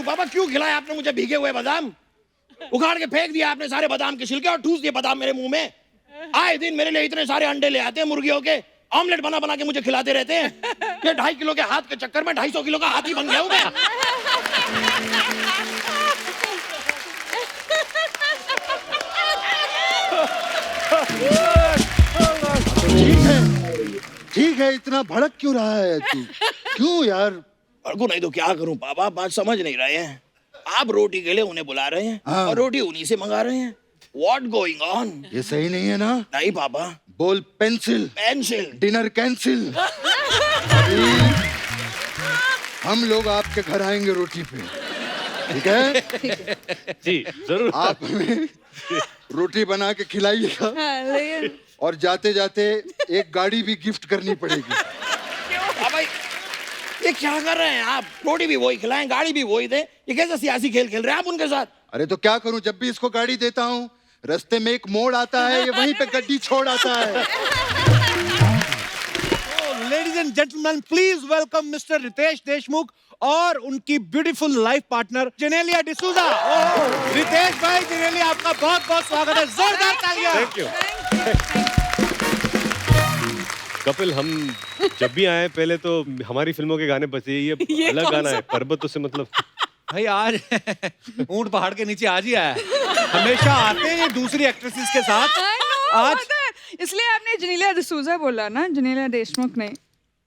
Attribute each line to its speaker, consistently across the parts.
Speaker 1: पापा, क्यों खिलाया आपने मुझे भीगे हुए बादाम? उखाड़ के फेंक दिया आपने सारे बादाम के छिलके और ठूस दिए बादाम मेरे मुंह में। आए दिन मेरे लिए इतने सारे अंडे ले आते हैं मुर्गियों के, ऑमलेट बना बना के मुझे खिलाते रहते हैं। ये 2.5 किलो के हाथ के चक्कर में 250 किलो का हाथी बन गया हूं मैं।
Speaker 2: ठीक है, इतना भड़क क्यों रहा है तू? क्यों यार?
Speaker 1: भड़कू नहीं तो क्या करूं पापा, बात समझ नहीं रहे हैं। आप रोटी के लिए उन्हें बुला रहे हैं
Speaker 2: हाँ।
Speaker 1: और रोटी उन्हीं से मंगा रहे हैं। What going on?
Speaker 2: ये सही नहीं है ना?
Speaker 1: नहीं पापा।
Speaker 2: बोल पेंसिल।
Speaker 1: पेंसिल।
Speaker 2: Dinner cancel. हम लोग आपके घर आएंगे रोटी पे, ठीक है?
Speaker 3: जी जरूर।
Speaker 2: आप हमें रोटी बना के खिलाइएगा और जाते जाते एक गाड़ी भी गिफ्ट करनी पड़ेगी।
Speaker 1: पापा ये क्या कर रहे हैं आप? रोटी भी वही खिलाएं, गाड़ी भी वही दे। ये कैसा सियासी खेल खेल रहे हैं आप उनके साथ?
Speaker 2: अरे तो क्या करूं, जब भी इसको गाड़ी देता हूं रास्ते में एक मोड़ आता है, ये वहीं पे गड्डी छोड़ आता है।
Speaker 4: Ladies and gentleman, please welcome mister Ritesh Deshmukh और उनकी beautiful life partner Genelia D'Souza. Ritesh भाई, जेनेलिया, आपका बहुत बहुत स्वागत है। जोरदार तालियां।
Speaker 3: Thank you. कपिल, हम जब भी आए पहले तो हमारी फिल्मों के गाने बजे। ये अलग गाना है, पर्वतों से मतलब।
Speaker 4: भाई आज ऊंट पहाड़ के नीचे आज ही आया है। हमेशा आते हैं दूसरी एक्ट्रेसेस के साथ। आज
Speaker 5: इसलिए आपने जेनेलिया डिसूजा बोला ना, जेनेलिया देशमुख नहीं।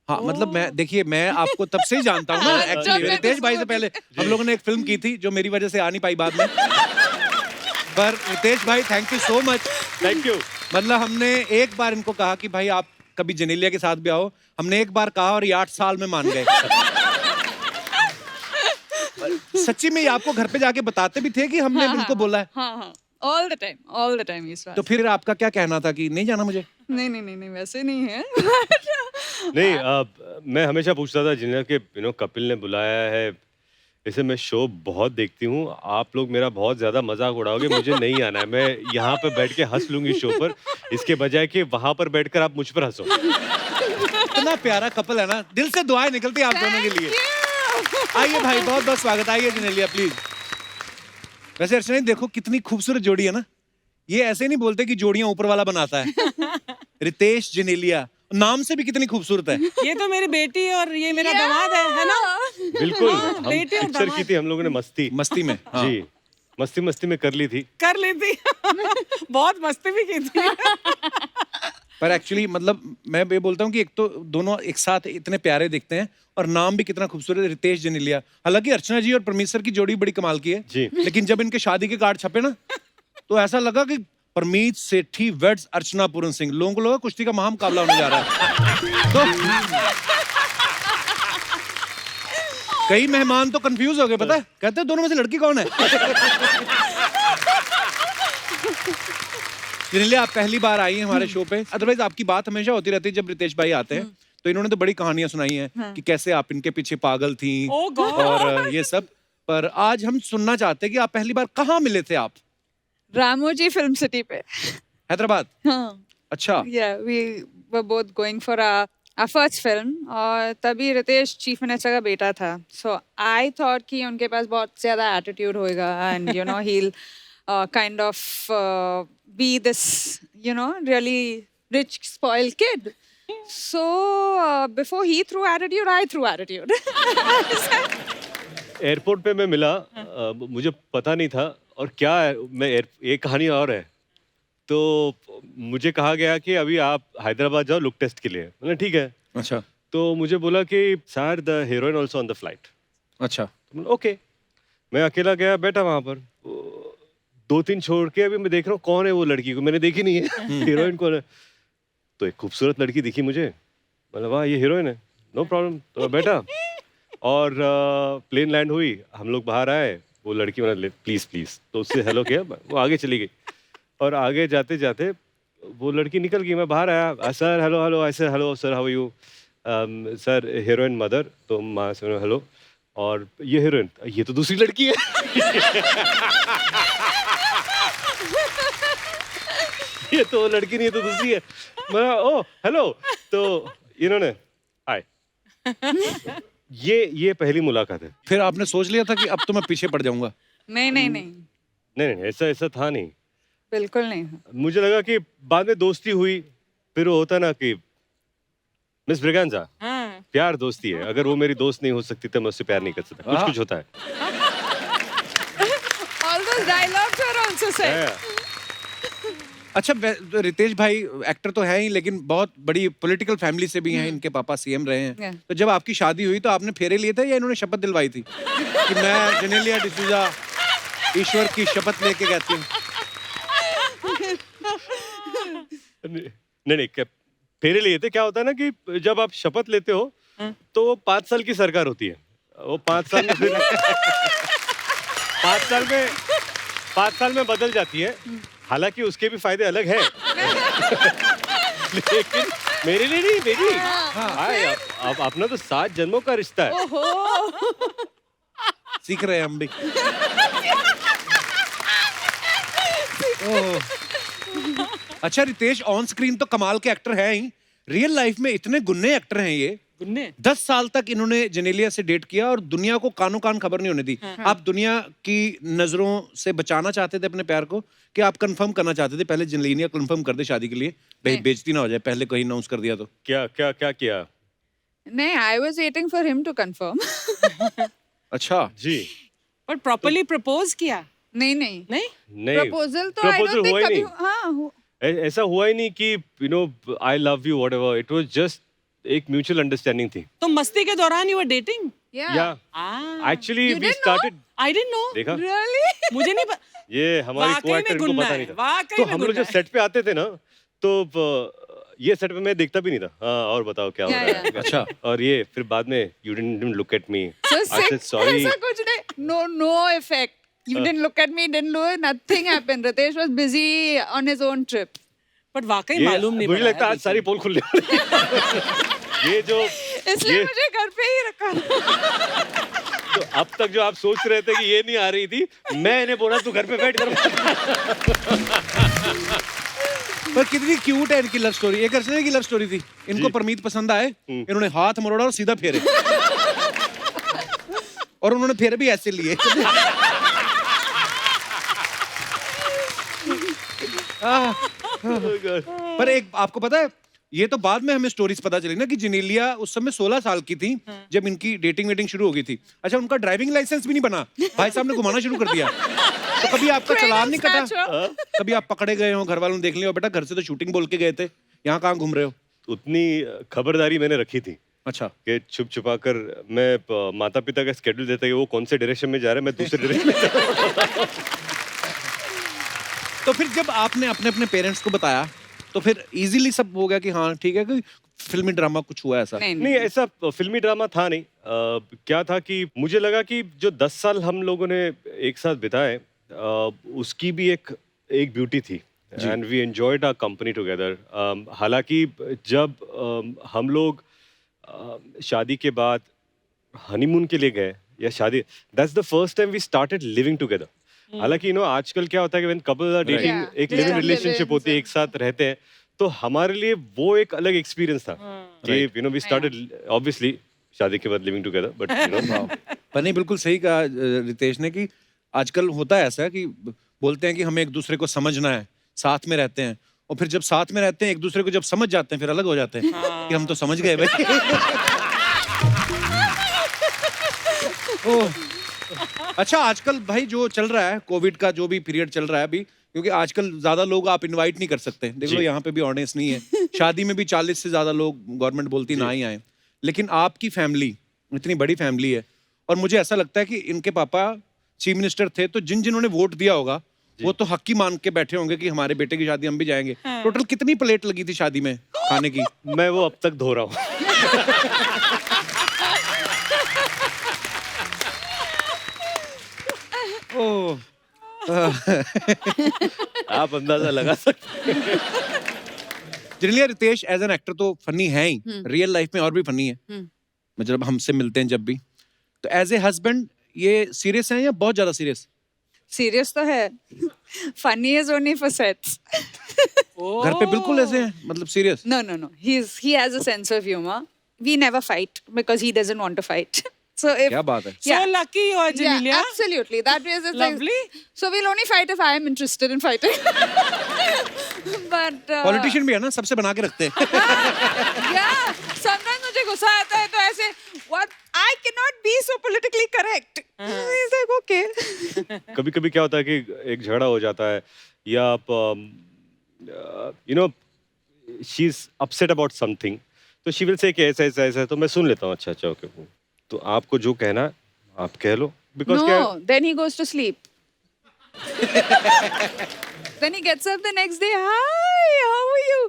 Speaker 4: हाँ, मतलब मैं आपको तब से ही जानता हूँ ना। एक्चुअली रितेश भाई से पहले हम लोगों ने एक फिल्म की थी जो मेरी वजह से आ नहीं पाई बाद में। पर रितेश भाई, thank you so much.
Speaker 3: Thank you.
Speaker 4: मतलब हमने एक बार इनको कहा कि भाई आप कभी जेनेलिया के साथ भी आओ। हमने एक बार कहा और ये 8 साल में मान गए। सच्ची में ये आपको घर पे जाके बताते भी थे कि हमने इनको बोला है?
Speaker 5: हाँ, ऑल द टाइम इस बात।
Speaker 4: तो फिर आपका क्या कहना था कि नहीं जाना मुझे?
Speaker 5: नहीं, वैसे नहीं है।
Speaker 3: नहीं, मैं हमेशा पूछता था जिन्हें कि कपिल ने बुलाया है। वैसे मैं शो बहुत देखती हूँ, आप लोग मेरा बहुत ज्यादा मजाक उड़ाओगे, मुझे नहीं आना है। मैं यहाँ पे बैठ के हंस लूंगी शो पर, इसके बजाय कि वहां पर बैठकर आप मुझ पर हंसो।
Speaker 4: इतना प्यारा कपल है ना, दिल से दुआएं निकलती है आप दोनों के लिए। आइए भाई, बहुत बहुत स्वागत। आइए जेनेलिया, प्लीज। वैसे अर्चना, देखो कितनी खूबसूरत जोड़ी है ना। ये ऐसे नहीं बोलते कि जोड़ियां ऊपर वाला बनाता है। रितेश जेनेलिया, नाम से भी कितनी खूबसूरत है।
Speaker 6: ये तो मेरी बेटी और ये मेरा दामाद है ना?
Speaker 3: बिल्कुल। हम
Speaker 6: बेटे और
Speaker 3: पिक्चर की थी हम लोगों ने मस्ती
Speaker 4: में। हाँ।
Speaker 3: जी, मस्ती में कर ली थी।
Speaker 6: कर लेती। बहुत मस्ती भी की थी।
Speaker 4: पर एक्चुअली मतलब मैं ये बोलता हूँ कि एक तो दोनों एक साथ इतने प्यारे दिखते हैं और नाम भी कितना खूबसूरत है, रितेश जेनेलिया। हालांकि अर्चना जी और परमेश्वर की जोड़ी बड़ी कमाल की है
Speaker 3: जी।
Speaker 4: लेकिन जब इनके शादी के कार्ड छपे ना, तो ऐसा लगा कि परमीत सेठी वेड्स अर्चना पूरन सिंह। लोगों को लगा कुश्ती का महामुकाबला होने जा रहा है। तो कई मेहमान तो कंफ्यूज हो गए, पता है, कहते हैं दोनों में से लड़की कौन है। जेनेलिया, आप पहली बार आई हैं हमारे शो पे। अदरवाइज आपकी बात हमेशा होती रहती है जब रितेश भाई आते हैं। तो इन्होंने तो बड़ी कहानियां सुनाई हैं कि कैसे आप इनके पीछे पागल थी और ये सब। पर आज हम सुनना चाहते हैं कि आप पहली बार कहाँ मिले थे आप?
Speaker 5: रामोजी फिल्म सिटी पे।
Speaker 4: हैदराबाद?
Speaker 5: हाँ।
Speaker 4: अच्छा।
Speaker 5: Yeah, we were both going for our first film और तभी रितेश चीफ मिनिस्टर का बेटा था। So I thought कि उनके पास बहुत ज़्यादा एटीट्यूड होएगा and you know he'll kind of be this really rich spoiled kid. So before he threw attitude, I threw attitude.
Speaker 3: Airport पे मैं मिला, मुझे पता नहीं था। और क्या है, एक कहानी और है। तो मुझे कहा गया कि अभी आप हैदराबाद जाओ लुक टेस्ट के लिए। मैंने ठीक है।
Speaker 4: अच्छा।
Speaker 3: तो मुझे बोला कि sir the heroine also on the flight.
Speaker 4: अच्छा।
Speaker 3: ओके। मैं अकेला गया, बैठा वहां पर। 2-3 छोड़ के अभी मैं देख रहा हूँ कौन है वो लड़की, को मैंने देखी नहीं है। हीरोइन कौन है? तो एक खूबसूरत लड़की दिखी मुझे। मतलब वाह, ये हीरोइन है, नो प्रॉब्लम। तो मैं बैठा और प्लेन लैंड हुई, हम लोग बाहर आए। वो लड़की मैंने प्लीज तो उससे हेलो किया, वो आगे चली गई। और आगे जाते जाते वो लड़की निकल गई, मैं बाहर आया। सर हेलो, ऐसे hello sir, how are you? Sir heroine mother. तो माँ से हेलो। और ये हीरोइन, ये तो दूसरी लड़की है। ये तो लड़की नहीं, ये तो दूसरी है। मैं ओ हेलो। तो इन्होंने हाय। ये पहली मुलाकात है।
Speaker 4: फिर आपने सोच लिया था कि अब तो मैं पीछे पड़ जाऊंगा?
Speaker 5: नहीं नहीं नहीं,
Speaker 3: नहीं ऐसा था नहीं।
Speaker 5: बिल्कुल नहीं।
Speaker 3: मुझे लगा कि बाद में दोस्ती हुई, फिर वो होता ना कि मिस ब्रिगेंजा,
Speaker 6: हाँ
Speaker 3: प्यार दोस्ती है, अगर वो मेरी दोस्त नहीं हो सकती तो मैं उससे प्यार नहीं कर सकता। कुछ होता है।
Speaker 5: All those dialogues were also said.
Speaker 4: अच्छा, रितेश भाई एक्टर तो है ही, लेकिन बहुत बड़ी पॉलिटिकल फैमिली से भी हैं। इनके पापा सीएम रहे हैं।
Speaker 5: Yeah.
Speaker 4: तो जब आपकी शादी हुई तो आपने फेरे लिए थे या इन्होंने शपथ दिलवाई थी कि मैं जेनेलिया डिसूजा ईश्वर की शपथ लेके कहती हूँ?
Speaker 3: नहीं फेरे लिए थे। क्या होता है ना कि जब आप शपथ लेते हो तो वो 5 साल की सरकार होती है। वो 5 साल में फिर 5 साल में बदल जाती है। हालांकि उसके भी फायदे अलग हैं। लेकिन मेरे लिए नहीं, मेरी अब अपना तो 7 जन्मों का रिश्ता है।
Speaker 4: सीख रहे हैं हम भी। ओह। अच्छा रितेश, ऑन स्क्रीन तो कमाल के एक्टर हैं ही, रियल लाइफ में इतने गुन्ने एक्टर हैं ये।
Speaker 6: गुन्ने
Speaker 4: 10 साल तक इन्होंने जेनेलिया से डेट किया और दुनिया को कानों कान खबर नहीं होने दी। आप दुनिया की नजरों से बचाना चाहते थे अपने प्यार को, कि आप कंफर्म करना चाहते थे पहले जेनेलिया कंफर्म कर दे शादी के लिए, बेइज्जती ना हो जाए, पहले कहीं अनाउंस कर दिया तो?
Speaker 3: क्या किया?
Speaker 5: नहीं, I was waiting for him to confirm.
Speaker 4: अच्छा
Speaker 3: जी
Speaker 6: पर प्रॉपर्ली प्रपोज किया?
Speaker 5: नहीं नहीं,
Speaker 3: नहीं,
Speaker 5: प्रपोजल तो I
Speaker 3: proposal
Speaker 5: don't think
Speaker 3: हुआ ही
Speaker 5: कभी,
Speaker 3: नहीं।
Speaker 5: हाँ
Speaker 3: ऐसा हुआ ही नहीं कि I love you whatever. It was just एक म्यूचुअल अंडरस्टैंडिंग थी।
Speaker 6: तो मस्ती के दौरान यू वर डेटिंग?
Speaker 5: yeah.
Speaker 3: या actually
Speaker 5: You
Speaker 3: we
Speaker 5: didn't
Speaker 3: started.
Speaker 6: I didn't know.
Speaker 3: देखा,
Speaker 5: Really?
Speaker 6: मुझे नहीं
Speaker 3: ये हमारी
Speaker 6: वाकई में
Speaker 3: को-एक्टर को
Speaker 6: गुन्ना
Speaker 3: पता
Speaker 6: है,
Speaker 3: नहीं था।
Speaker 6: वाकई
Speaker 3: तो
Speaker 6: में
Speaker 3: हम लोग
Speaker 6: गुन्ना
Speaker 3: जब सेट पे आते थे ना तो ये सेट पे मैं देखता भी नहीं था। हाँ, और बताओ क्या हो
Speaker 5: Yeah,
Speaker 3: रहा है?
Speaker 4: अच्छा।
Speaker 3: और ये फिर बाद में you didn't look at me.
Speaker 5: So
Speaker 3: I said
Speaker 5: sick.
Speaker 3: sorry.
Speaker 5: ऐसा कुछ नहीं, no effect. You didn't look at me, didn't do it, nothing happened. Ritesh was busy on his own trip.
Speaker 6: But वाकई
Speaker 3: ये
Speaker 6: मालूम नहीं
Speaker 3: मुझे
Speaker 6: पड़ा
Speaker 3: लगता है
Speaker 6: है
Speaker 3: आज सारी पोल खुलने वाली है। ये जो
Speaker 5: इसलिए
Speaker 3: ये
Speaker 5: मुझे घर पे ही रखा।
Speaker 3: तो अब तक जो आप सोच रहे थे कि ये नहीं आ रही थी, मैं इन्हें बोला तू घर पे बैठ कर।
Speaker 4: पर कितनी क्यूट है इनकी लव स्टोरी। एक अर्चना की लव स्टोरी थी, इनको परमीत पसंद आए, इन्होंने हाथ मरोड़ा और सीधा फेरे। और उन्होंने फेरे भी ऐसे लिए। पर एक आपको पता है, ये तो बाद में हमें स्टोरीज पता चली ना कि जेनेलिया उस समय 16 साल की थी जब इनकी डेटिंग वेटिंग शुरू हो गई थी। अच्छा, उनका ड्राइविंग लाइसेंस भी नहीं बना, भाई साहब ने घुमाना शुरू कर दिया। तो कभी आपका चालान नहीं कटा? कभी आप पकड़े गए हो, घर वालों ने देख लिया, बेटा घर से तो शूटिंग बोल के गए थे, यहाँ कहाँ घूम रहे हो?
Speaker 3: उतनी खबरदारी मैंने रखी थी
Speaker 4: अच्छा,
Speaker 3: कि छुप छुपा कर मैं माता पिता का स्केड्यूल देता कि वो कौन से डायरेक्शन में जा रहे हैं, मैं दूसरे डायरेक्शन में जा रहा हूं।
Speaker 4: तो फिर जब आपने अपने अपने पेरेंट्स को बताया तो फिर इजीली सब हो गया कि हाँ ठीक है, कोई फिल्मी ड्रामा कुछ हुआ ऐसा?
Speaker 3: नहीं, ऐसा फिल्मी ड्रामा था नहीं। क्या था कि मुझे लगा कि जो 10 साल हम लोगों ने एक साथ बिताए, उसकी भी एक ब्यूटी थी and we enjoyed our company together. हालांकि जब हम लोग शादी के बाद हनीमून के लिए गए या शादी, that's the first time we started living together. हालांकि आजकल क्या होता है कि when couples are dating,
Speaker 5: Yeah.
Speaker 3: एक लिविंग
Speaker 5: Yeah.
Speaker 3: रिलेशनशिप होती है, एक साथ रहते हैं, तो हमारे लिए वो एक अलग एक्सपीरियंस था कि वी स्टार्टेड ऑब्वियसली शादी के बाद लिविंग टुगेदर, बट
Speaker 4: पर नहीं, बिल्कुल सही कहा रितेश ने कि आजकल होता है ऐसा कि बोलते हैं कि हमें एक दूसरे को समझना है, साथ में रहते हैं, और फिर जब साथ में रहते हैं एक दूसरे को जब समझ जाते हैं फिर अलग हो जाते हैं कि हम तो समझ गए भाई। ओह, अच्छा आजकल भाई जो चल रहा है, कोविड का जो भी पीरियड चल रहा है अभी, क्योंकि आजकल ज्यादा लोग आप इनवाइट नहीं कर सकते, देख लो यहाँ पे भी ऑडियंस नहीं है, शादी में भी 40 से ज्यादा लोग गवर्नमेंट बोलती ना ही आए, लेकिन आपकी फैमिली इतनी बड़ी फैमिली है, और मुझे ऐसा लगता है कि इनके पापा चीफ मिनिस्टर थे, तो जिन्होंने वोट दिया होगा वो तो हक ही मान के बैठे होंगे कि हमारे बेटे की शादी हम भी जाएंगे। टोटल कितनी प्लेट लगी थी शादी में खाने की?
Speaker 3: मैं वो अब तक धो रहा हूँ।
Speaker 4: ओह,
Speaker 3: आप अंदाजा लगा सकते हैं।
Speaker 4: Generally Ritesh as an actor तो फनी है ही, रियल लाइफ में और भी फनी है, मतलब हमसे मिलते हैं जब भी, तो एज ए हस्बैंड ये सीरियस है या बहुत ज्यादा सीरियस?
Speaker 5: सीरियस तो है, funny is only for sets.
Speaker 4: घर पे बिल्कुल ऐसे हैं, मतलब serious?
Speaker 5: No, he has a sense of humor. we never fight because he doesn't want to fight. So if
Speaker 4: क्या बात है?
Speaker 6: So lucky you are, Janelia.
Speaker 5: yeah, absolutely. That is it's
Speaker 6: Lovely.
Speaker 5: Like, so we'll only fight if I am interested in fighting. But
Speaker 4: politician भी है ना, सबसे बना के रखते हैं.
Speaker 5: yeah, sometimes मुझे गुस्सा आता है तो ऐसे what I cannot be so politically correct. He's like okay.
Speaker 3: कभी कभी क्या होता है कि एक झगड़ा हो जाता है या आप you know she is upset about something तो शी विल से कि ऐसा ऐसा ऐसा, तो मैं सुन लेता हूँ. अच्छा अच्छा ओके, तो आपको जो कहना है आप कह लो, बिकॉज क्या
Speaker 5: No, then he goes to sleep. Then he gets up the next day. Hi, how are you?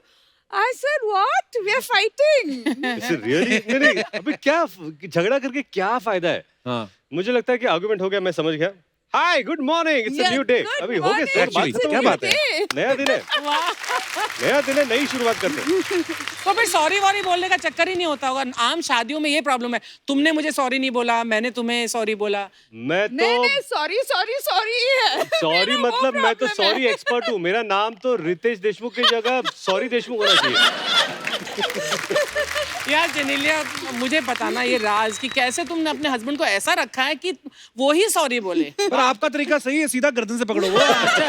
Speaker 5: I said, what? We are fighting.
Speaker 3: Really नहीं अभी क्या झगड़ा करके क्या फायदा है.
Speaker 4: हाँ.
Speaker 3: मुझे लगता है कि आर्गुमेंट हो गया, मैं समझ गया. Hi good morning, it's a
Speaker 5: Yeah,
Speaker 3: new day.
Speaker 5: good
Speaker 3: अभी हो गया
Speaker 5: morning,
Speaker 3: sir,
Speaker 4: Actually,
Speaker 5: it's a
Speaker 4: क्या
Speaker 5: new
Speaker 4: बात है?
Speaker 5: day.
Speaker 3: नया दिन है, नया दिन है, नई शुरुआत करते हैं.
Speaker 6: तो फिर सॉरी वॉरी बोलने का चक्कर ही नहीं होता होगा. आम शादियों में ये प्रॉब्लम है, तुमने मुझे सॉरी नहीं बोला, मैंने तुम्हें सॉरी बोला.
Speaker 3: मैं
Speaker 5: नहीं
Speaker 3: तो
Speaker 5: नहीं sorry है.
Speaker 3: सॉरी
Speaker 5: मेरा वो
Speaker 3: मतलब मैं तो
Speaker 5: problem है.
Speaker 3: सॉरी एक्सपर्ट हूँ. मेरा नाम तो रितेश देशमुख की जगह सॉरी देशमुख होना चाहिए.
Speaker 6: यार जेनेलिया, मुझे बताना ये राज कि कैसे तुमने अपने हस्बैंड को ऐसा रखा है कि वो ही सॉरी बोले.
Speaker 4: पर आपका तरीका सही है, सीधा गर्दन से पकड़ो. वो अच्छा.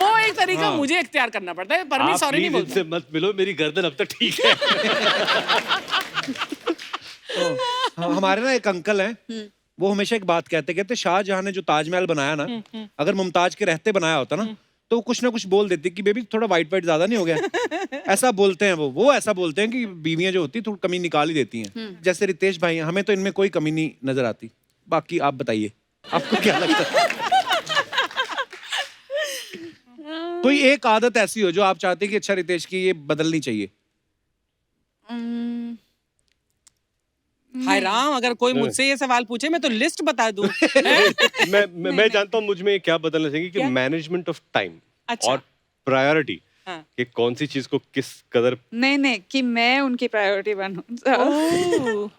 Speaker 6: वो एक तरीका मुझे इख्तियार करना पड़ता है, पर मैं
Speaker 3: आप
Speaker 6: सॉरी नहीं
Speaker 3: प्लीज
Speaker 6: बोलता.
Speaker 3: इनसे मत मिलो, मेरी गर्दन अब तक ठीक है.
Speaker 4: हमारे ना एक अंकल हैं, वो हमेशा एक बात कहते शाहजहां ने जो ताजमहल बनाया ना, अगर मुमताज के रहते बनाया होता ना, तो कुछ ना कुछ बोल देती कि बेबी थोड़ा वाइट वाइट ज्यादा नहीं हो गया. ऐसा बोलते हैं वो ऐसा बोलते हैं कि बीवियां जो होती है थोड़ी कमी निकाल ही देती हैं. जैसे रितेश भाई हैं, हमें तो इनमें कोई कमी नहीं नजर आती. बाकी आप बताइए, आपको क्या लगता है? कोई एक आदत ऐसी हो जो आप चाहते हैं कि अच्छा रितेश की ये बदलनी चाहिए.
Speaker 6: हाय राम, अगर कोई मुझसे ये सवाल पूछे मैं तो लिस्ट बता दूं.
Speaker 3: मैं जानता हूँ मुझ में क्या बदलना चाहिए कि
Speaker 6: क्या?
Speaker 3: मैनेजमेंट ऑफ टाइम
Speaker 6: अच्छा.
Speaker 3: और प्रायोरिटी,
Speaker 6: हाँ.
Speaker 3: कि कौन सी चीज को किस कदर.
Speaker 5: नहीं कि मैं उनकी प्रायोरिटी बनूं.
Speaker 6: ओह,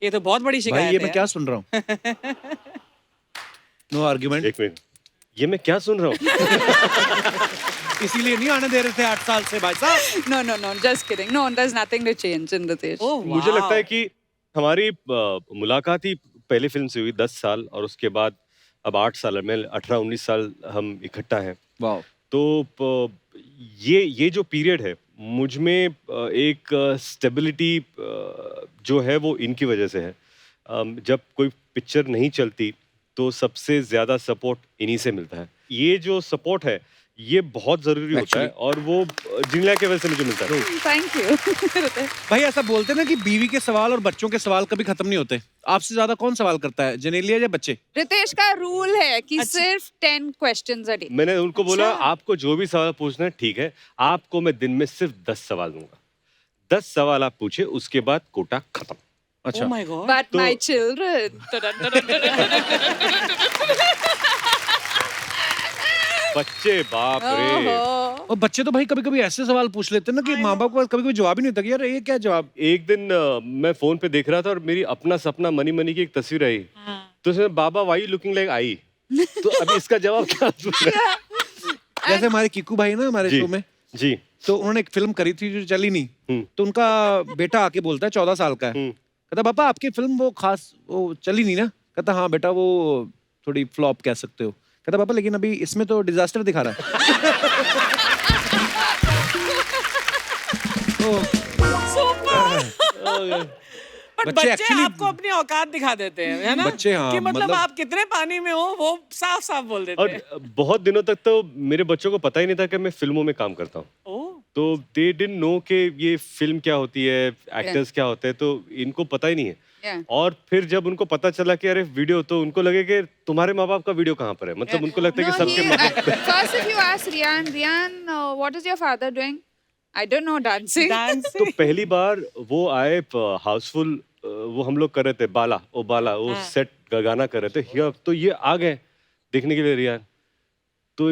Speaker 6: ये तो बहुत बड़ी
Speaker 4: भाई
Speaker 6: शिकायत
Speaker 4: ये
Speaker 6: है.
Speaker 4: मैं क्या सुन रहा हूँ? No argument.
Speaker 3: एक मिनट, ये मैं क्या सुन रहा हूँ?
Speaker 4: इसीलिए नहीं आने दे रहे थे 8 साल से भाई साहब.
Speaker 5: No, just kidding. No, there's nothing to change in Ritesh.
Speaker 6: ओह,
Speaker 3: मुझे
Speaker 6: वाह.
Speaker 3: लगता है कि हमारी मुलाकात ही पहले फिल्म से हुई 10 साल, और उसके बाद अब 8 साल में 18-19 साल हम इकट्ठा हैं.
Speaker 4: वाह.
Speaker 3: तो ये जो पीरियड है मुझ में एक स्टेबिलिटी जो है वो इनकी वजह से है. जब कोई पिक्चर नहीं चलती तो सबसे ज्यादा सपोर्ट इन्हीं से मिलता है. ये जो सपोर्ट है ये बहुत जरूरी होता है, और वो जिनला की वजह से मुझे मिलता है.
Speaker 5: Thank you. Ritesh.
Speaker 4: भाई ऐसा बोलते हैं ना कि बीवी के सवाल और बच्चों के सवाल कभी खत्म नहीं होते. आपसे ज्यादा कौन सवाल करता है, जेनेलिया या बच्चे?
Speaker 5: रितेश का रूल है कि सिर्फ 10 questions a day.
Speaker 3: मैंने उनको बोला आपको जो भी सवाल पूछना है ठीक है, आपको मैं दिन में सिर्फ 10 सवाल दूंगा. 10 सवाल आप पूछे, उसके बाद कोटा खत्म.
Speaker 4: अच्छा.
Speaker 6: Oh my God.
Speaker 5: But my children.
Speaker 3: बच्चे बाप रे.
Speaker 5: ओहो.
Speaker 4: और बच्चे तो भाई कभी कभी ऐसे सवाल पूछ लेते हैं ना कि माँ बाप को कभी कभी जवाब ही नहीं होता कि यार ये क्या जवाब.
Speaker 3: एक दिन मैं फोन पे देख रहा था और मेरी अपना सपना मनी मनी की एक तस्वीर आई. तो उसमें बाबा वाई लुकिंग लाइक आई. तो अभी इसका जवाब क्या दूंगा?
Speaker 4: जैसे हमारे किकू भाई ना हमारे
Speaker 3: जी.
Speaker 4: शो में,
Speaker 3: जी.
Speaker 4: तो उन्होंने एक फिल्म करी थी जो चली नहीं. तो उनका बेटा आके बोलता है, 14 साल का है, कहता पापा आपकी फिल्म वो खास वो चली नहीं ना. कहता हाँ बेटा वो थोड़ी फ्लॉप कह सकते हो. कहता पापा लेकिन अभी इसमें तो डिजास्टर दिखा रहा है.
Speaker 6: पर
Speaker 4: बच्चे
Speaker 6: बच्चे
Speaker 4: actually-
Speaker 6: आपको अपनी औकात दिखा देते हैं, है ना?
Speaker 4: बच्चे, हाँ,
Speaker 6: कि मतलब
Speaker 4: मतलब-
Speaker 6: आप कितने पानी में हो वो साफ साफ बोल देते
Speaker 3: और
Speaker 6: हैं.
Speaker 3: बहुत दिनों तक तो मेरे बच्चों को पता ही नहीं था कि मैं फिल्मों में काम करता हूँ.
Speaker 6: ओह,
Speaker 3: तो दे डिडंट नो कि ये फिल्म क्या होती है, एक्टर्स क्या होते हैं, तो इनको पता ही नहीं है.
Speaker 5: Yeah.
Speaker 3: और फिर जब उनको पता चला कि अरे वीडियो, तो उनको लगे कि तुम्हारे माँ बाप का वीडियो कहाँ पर है. मतलब उनको लगता है कि सबके माँ बाप.
Speaker 5: First, if you ask Rian, what is your father doing? I don't know, dancing.
Speaker 3: तो पहली बार वो आए हाउसफुल, वो हम लोग कर रहे थे बाला वो सेट गाना कर रहे थे. तो ये आ गए देखने के लिए रियान. तो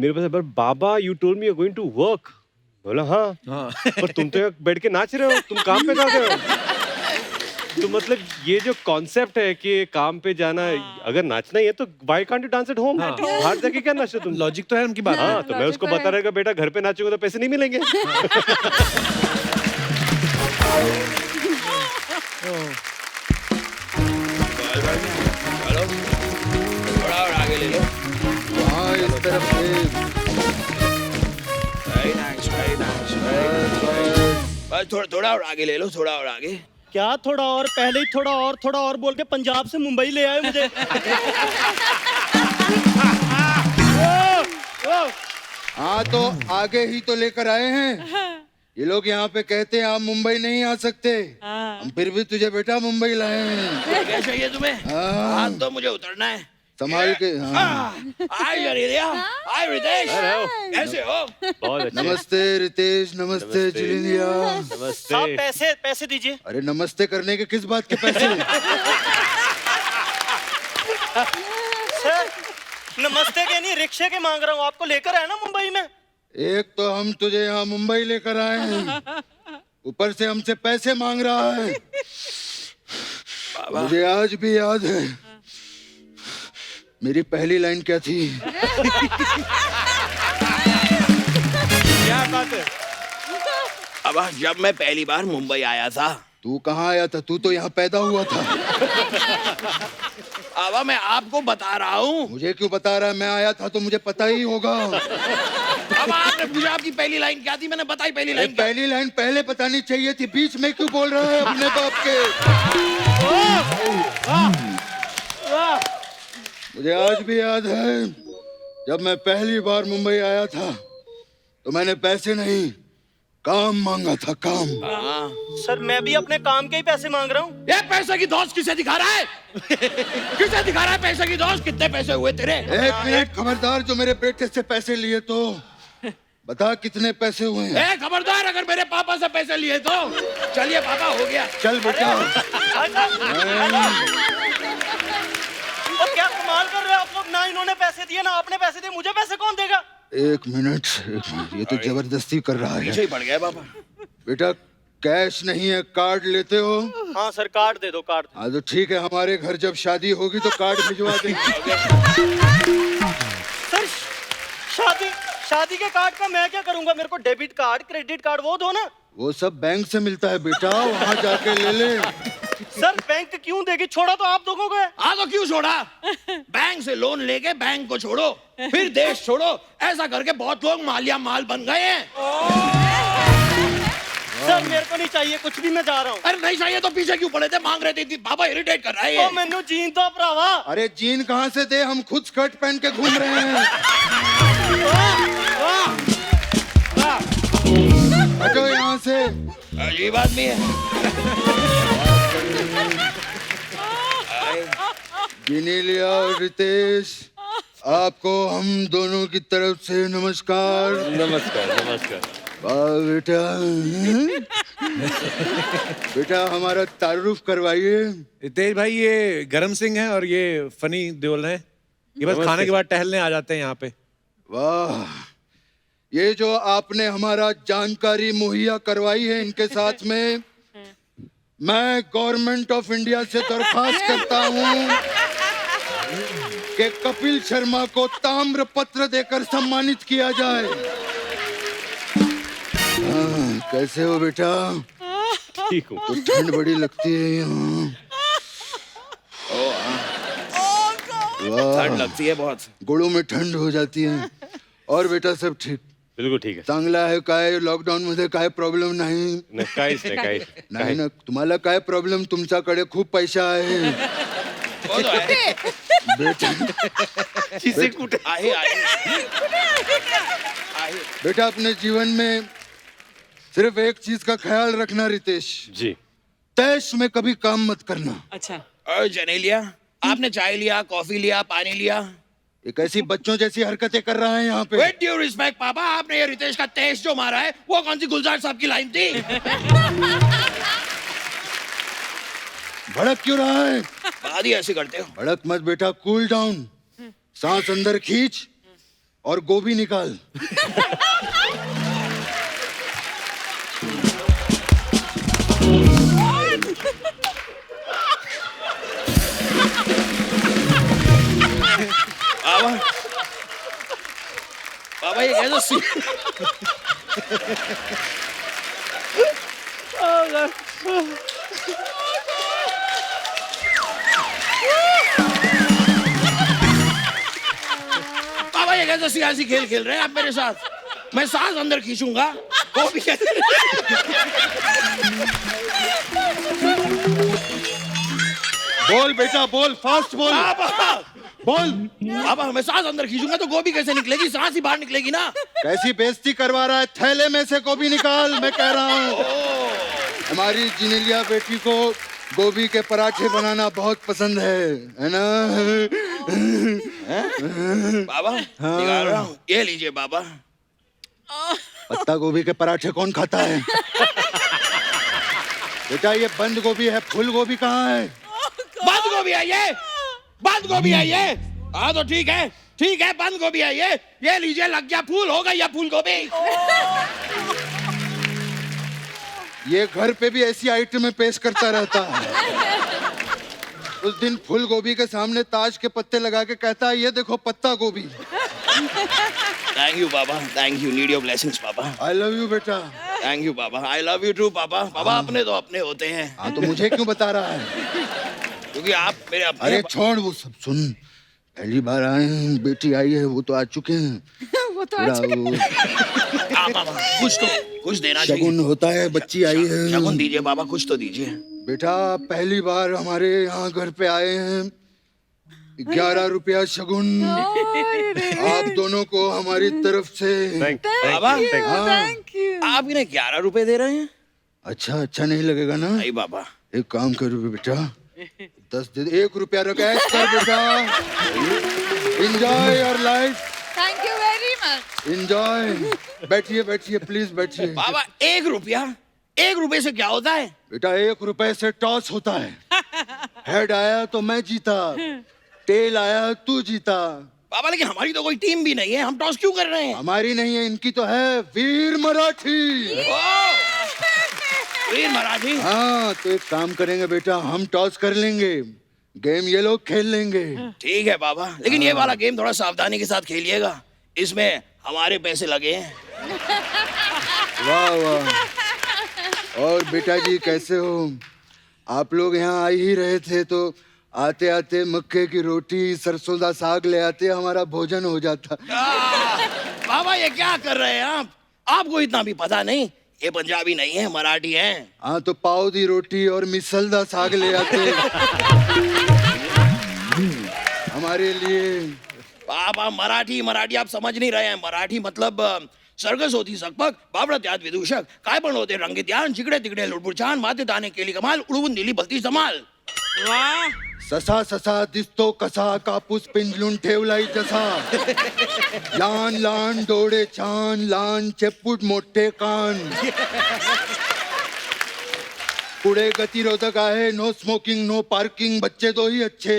Speaker 3: मेरे पास बाबा you told me you are going to work. बोला हाँ. पर तुम तो यहाँ बैठ के नाच रहे हो, तुम काम पे जाते हो. तो मतलब ये जो कॉन्सेप्ट है कि काम पे जाना, अगर नाचना ही है तो why can't you dance at home. बाहर जाके क्या नाचते तुम.
Speaker 4: लॉजिक तो है उनकी बात.
Speaker 3: हाँ, तो मैं उसको बता रहेगा बेटा घर पे नाचूंगा तो पैसे नहीं मिलेंगे.
Speaker 1: चलो थोड़ा और आगे ले लो।
Speaker 2: हाँ इस तरफ से।
Speaker 1: Very nice, very nice, very nice. बस थोड़ा और आगे ले लो, थोड़ा और आगे।
Speaker 7: क्या थोड़ा और, पहले ही थोड़ा और बोल के पंजाब से मुंबई ले आए मुझे।
Speaker 2: हाँ तो आगे ही तो लेकर आए हैं। ये लोग यहाँ पे कहते हैं आप मुंबई नहीं आ सकते, हम फिर भी तुझे बेटा मुंबई लाए हैं।
Speaker 1: क्या चाहिए तुम्हें?
Speaker 2: हाँ।
Speaker 1: हाथ तो मुझे उतरना है।
Speaker 2: संभाल के। हाँ।
Speaker 1: हाय जनेलिया, हाय रितेश, कैसे हो?
Speaker 3: बहुत अच्छे।
Speaker 2: नमस्ते रितेश, नमस्ते जिलिया।
Speaker 3: नमस्ते।
Speaker 7: साहब पैसे दीजिए।
Speaker 2: अरे नमस्ते करने के किस बात के पैसे?
Speaker 7: सर नमस्ते के नहीं, रिक्शे के मांग रहा हूँ, आपको लेकर आया ना मुंबई में।
Speaker 2: एक तो हम तुझे यहाँ मुंबई लेकर आए हैं, ऊपर से हमसे पैसे मांग रहा है। मुझे आज भी याद है मेरी पहली लाइन क्या थी।
Speaker 4: क्या बात है।
Speaker 1: अब जब मैं पहली बार मुंबई आया था।
Speaker 2: तू कहाँ आया था? तू तो यहाँ पैदा हुआ था।
Speaker 1: अब मैं आपको बता रहा हूँ।
Speaker 2: मुझे क्यों बता रहा है? मैं आया था तो मुझे पता ही होगा।
Speaker 1: अब आपने पूछा आपकी पहली लाइन क्या थी, मैंने बताई पहली लाइन क्या।
Speaker 2: पहली लाइन पहले बतानी चाहिए थी, बीच में क्यों बोल रहा है अपने बाप के? मुझे आज भी याद है जब मैं पहली बार मुंबई आया था तो मैंने पैसे नहीं काम मांगा था, काम।
Speaker 7: सर मैं भी अपने काम के ही पैसे मांग रहा हूँ।
Speaker 1: ये पैसे की दोस्त किसे दिखा रहा है? किसे दिखा रहा है पैसे की दोस्त? कितने पैसे हुए तेरे?
Speaker 2: एक मिनट, खबरदार, जो मेरे बेटे से पैसे लिए तो बता कितने पैसे हुए हैं?
Speaker 1: खबरदार, अगर मेरे पापा से पैसे लिए तो। चलिए पापा, हो गया।
Speaker 2: चल बेटा।
Speaker 7: और क्या कमाल कर रहे हो आप लोग, ना इन्होंने पैसे दिए ना आपने पैसे दिए, मुझे पैसे कौन देगा?
Speaker 2: एक मिनट, ये तो जबरदस्ती कर रहा है।
Speaker 1: पीछे ही पड़ गया पापा।
Speaker 2: बेटा कैश नहीं है, कार्ड लेते हो?
Speaker 7: हाँ सर कार्ड दे दो, कार्ड।
Speaker 2: हाँ तो ठीक है, हमारे घर जब शादी होगी तो कार्ड भिजवा देंगे।
Speaker 7: सर शादी के कार्ड का मैं क्या करूंगा? मेरे को डेबिट कार्ड क्रेडिट कार्ड वो दो ना।
Speaker 2: वो सब बैंक से मिलता है बेटा, वहाँ जाके ले ले।
Speaker 7: सर बैंक क्यों देगी? छोड़ा तो आप लोगों को है।
Speaker 1: हाँ तो क्यों छोड़ा? बैंक से लोन लेके बैंक को छोड़ो, फिर देश छोड़ो। ऐसा करके बहुत लोग मालिया माल बन गए हैं।
Speaker 7: सर मेरे को नहीं चाहिए कुछ भी, मैं जा रहा हूँ।
Speaker 1: अरे नहीं चाहिए तो पीछे क्यों पड़े थे? मांग रहे थे पापा, इरिटेट कर रहा है ये।
Speaker 7: ओ मैनू जीन दो भरावा।
Speaker 2: अरे जीन कहाँ से दे, हम खुद स्कर्ट पहन के घूम रहे हैं। हटो यहाँ से।
Speaker 1: अजीब आदमी है।
Speaker 2: जिनेलिया और रितेश, आपको हम दोनों की तरफ से नमस्कार।
Speaker 3: नमस्कार। नमस्कार।
Speaker 2: वाह बेटा। बेटा हमारा तारुफ करवाइए।
Speaker 4: रितेश भाई ये गरम सिंह है और ये फनी देओल है। ये बस खाने के बाद टहलने आ जाते हैं यहाँ पे।
Speaker 2: वाह, ये जो आपने हमारा जानकारी मुहैया करवाई है, इनके साथ में मैं गवर्नमेंट ऑफ इंडिया से दरखास्त करता हूँ कि कपिल शर्मा को ताम्र पत्र देकर सम्मानित किया जाए। कैसे हो बेटा?
Speaker 3: ठीक हूँ।
Speaker 2: तो ठंड बड़ी लगती है यहाँ।
Speaker 1: ठंड लगती है बहुत।
Speaker 2: गुड़ों में ठंड हो जाती है। और बेटा सब ठीक?
Speaker 3: बिल्कुल ठीक है।
Speaker 2: चांगला आहे काय? लॉकडाऊन मध्ये काय प्रॉब्लेम नाही?
Speaker 3: काहीच
Speaker 2: नाही ना, तुम्हाला काय प्रॉब्लेम? तुमच्याकडे खूप पैसा आहे
Speaker 1: वो तो है।
Speaker 2: बेटा।
Speaker 1: किसे कुठे आहे?
Speaker 2: बेटा अपने जीवन में सिर्फ एक चीज का ख्याल रखना रितेश,
Speaker 3: जी।
Speaker 2: तैश में कभी काम मत करना।
Speaker 6: अच्छा
Speaker 1: और जनेलिया, आपने चाय लिया, कॉफी लिया, पानी लिया?
Speaker 2: एक ऐसी बच्चों जैसी हरकतें कर रहा है यहाँ पे।
Speaker 1: विद ड्यू रिस्पेक्ट पापा, आपने ये रितेश का तेज जो मारा है वो कौन सी गुलजार साहब की लाइन थी?
Speaker 2: भड़क क्यों रहा है?
Speaker 1: बात ही ऐसी करते हो।
Speaker 2: भड़क मत बेटा, कूल डाउन। सांस अंदर खींच और गोभी निकाल।
Speaker 1: बाबा ये कैसे कैसे सियासी खेल खेल रहे हैं आप मेरे साथ? मैं सांस अंदर खींचूंगा गोभी कैसे?
Speaker 2: बोल बेटा बोल, फास्ट बोल,
Speaker 1: पापा
Speaker 2: बोल।
Speaker 1: पापा मैं सांस अंदर खींचूंगा तो गोभी कैसे निकलेगी? सांस ही बाहर निकलेगी ना।
Speaker 2: कैसी बेइज्जती करवा रहा है? थैले में से गोभी निकाल, मैं कह रहा हूँ। हमारी जिनेलिया बेटी को गोभी के पराठे बनाना बहुत पसंद है ना?
Speaker 1: बाबा निकाल रहा हूँ, ये लीजिए बाबा।
Speaker 2: पत्ता गोभी के पराठे कौन खाता है? बेटा ये बंद गोभी है, फूल गोभी कहाँ है?
Speaker 1: बंद गोभी है ये, बंद गोभी है ये। हाँ तो ठीक है, ठीक है, बंद गोभी है ये लीजिए, लग गया फूल, हो गई फूल गोभी।
Speaker 2: ये घर पे भी ऐसी आइटमें पेश करता रहता है। उस दिन फूल गोभी के सामने ताज के पत्ते लगा के कहता है ये देखो पत्ता गोभी।
Speaker 1: Thank you Baba, thank you, need your blessings पापा।
Speaker 2: आई लव यू बेटा।
Speaker 1: थैंक यू पापा, आई लव यू टू पापा। पापा अपने तो अपने होते हैं।
Speaker 2: हाँ तो मुझे क्यों बता रहा है?
Speaker 1: क्योंकि आप मेरे अपने।
Speaker 2: अरे छोड़ वो सब, सुन, पहली बार आए हैं, बेटी आई है, वो तो आ चुके हैं।
Speaker 5: वो तो आ चुके
Speaker 2: वो
Speaker 1: पापा कुछ देना
Speaker 2: शगुन
Speaker 1: चाहिए।
Speaker 2: होता है, बच्ची आई है।
Speaker 1: शगुन दीजिए बाबा, कुछ तो दीजिए।
Speaker 2: बेटा पहली बार हमारे यहाँ घर पे आए हैं, 11 रुपया शगुन आप दोनों को हमारी तरफ से।
Speaker 1: बाबा
Speaker 5: थैंक यू।
Speaker 1: आप इन्हें 11 रुपए दे रहे हैं?
Speaker 2: अच्छा अच्छा नहीं लगेगा ना?
Speaker 1: नहीं बाबा।
Speaker 2: एक काम करो बेटा, 10 दे, 1 रुपया रख ऐश कर बेटा। Enjoy your life,
Speaker 5: thank you very much.
Speaker 2: Enjoy. बैठिए बैठिए प्लीज बैठिए।
Speaker 1: बाबा 1 रुपया, 1 रुपए से क्या होता है?
Speaker 2: बेटा 1 रुपए से टॉस होता है। हेड आया तो मैं जीता, टेल आया तू जीता।
Speaker 1: बाबा लेकिन हमारी तो कोई टीम भी नहीं है, हम टॉस क्यों कर रहे हैं?
Speaker 2: हमारी नहीं है, इनकी तो है, वीर मराठी।
Speaker 1: वीर मराठी।
Speaker 2: हाँ तो एक काम करेंगे बेटा, हम टॉस कर लेंगे, गेम ये लोग खेल लेंगे।
Speaker 1: ठीक है बाबा, लेकिन ये वाला गेम थोड़ा सावधानी के साथ खेलिएगा, इसमें हमारे पैसे लगे हैं।
Speaker 2: वाह वाह। और बेटा जी कैसे हो? आप लोग यहाँ आ ही रहे थे तो आते आते मक्के की रोटी सरसों का साग ले आते, हमारा भोजन हो जाता।
Speaker 1: बाबा ये क्या कर रहे हैं आप? आपको इतना भी पता नहीं, ये पंजाबी नहीं है, मराठी है।
Speaker 2: हाँ तो पाव दी रोटी और मिसल दा साग ले आते हमारे लिए।
Speaker 1: बाबा मराठी मराठी आप समझ नहीं रहे हैं। मराठी मतलब सर्कस होती सकपक, बावळत याद विदूषक, काय पण होते रंगीत यान, जिकडे तिकडे लुडबुड छान, माते ताने केली कमाल, उडवून दिली भलती जमाल।
Speaker 6: वाह
Speaker 2: ससा ससा दिसतो कसा, कापूस पिंजलून ठेवलाय जसा, लहान लहान डोळे छान, लहान चेपूट मोठे कान, पुढे गतिरोधक आहे, नो स्मोकिंग नो पार्किंग, बच्चे तो ही अच्छे,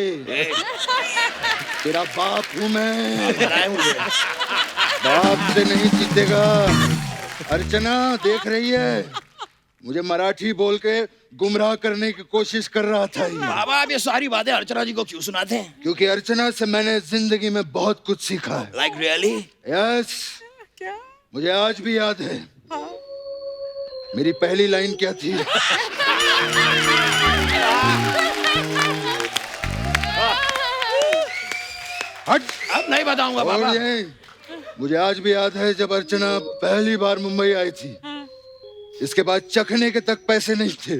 Speaker 2: तेरा बाप हूं मैं,
Speaker 1: बनाए मुझे।
Speaker 2: बाप से नहीं जीतेगा। अर्चना देख रही है, मुझे मराठी बोल के गुमराह करने की कोशिश कर रहा था ये।
Speaker 1: बाबा आप ये सारी बातें अर्चना जी को क्यों सुनाते हैं?
Speaker 2: क्योंकि अर्चना से मैंने जिंदगी में बहुत कुछ सीखा है।
Speaker 1: Like really?
Speaker 2: यस, मुझे आज भी याद है मेरी पहली लाइन क्या थी। हट,
Speaker 1: अब नहीं बताऊंगा
Speaker 2: और
Speaker 1: बाबा।
Speaker 2: ये मुझे आज भी याद है जब अर्चना पहली बार मुंबई आई थी, इसके बाद चखने के तक पैसे नहीं थे,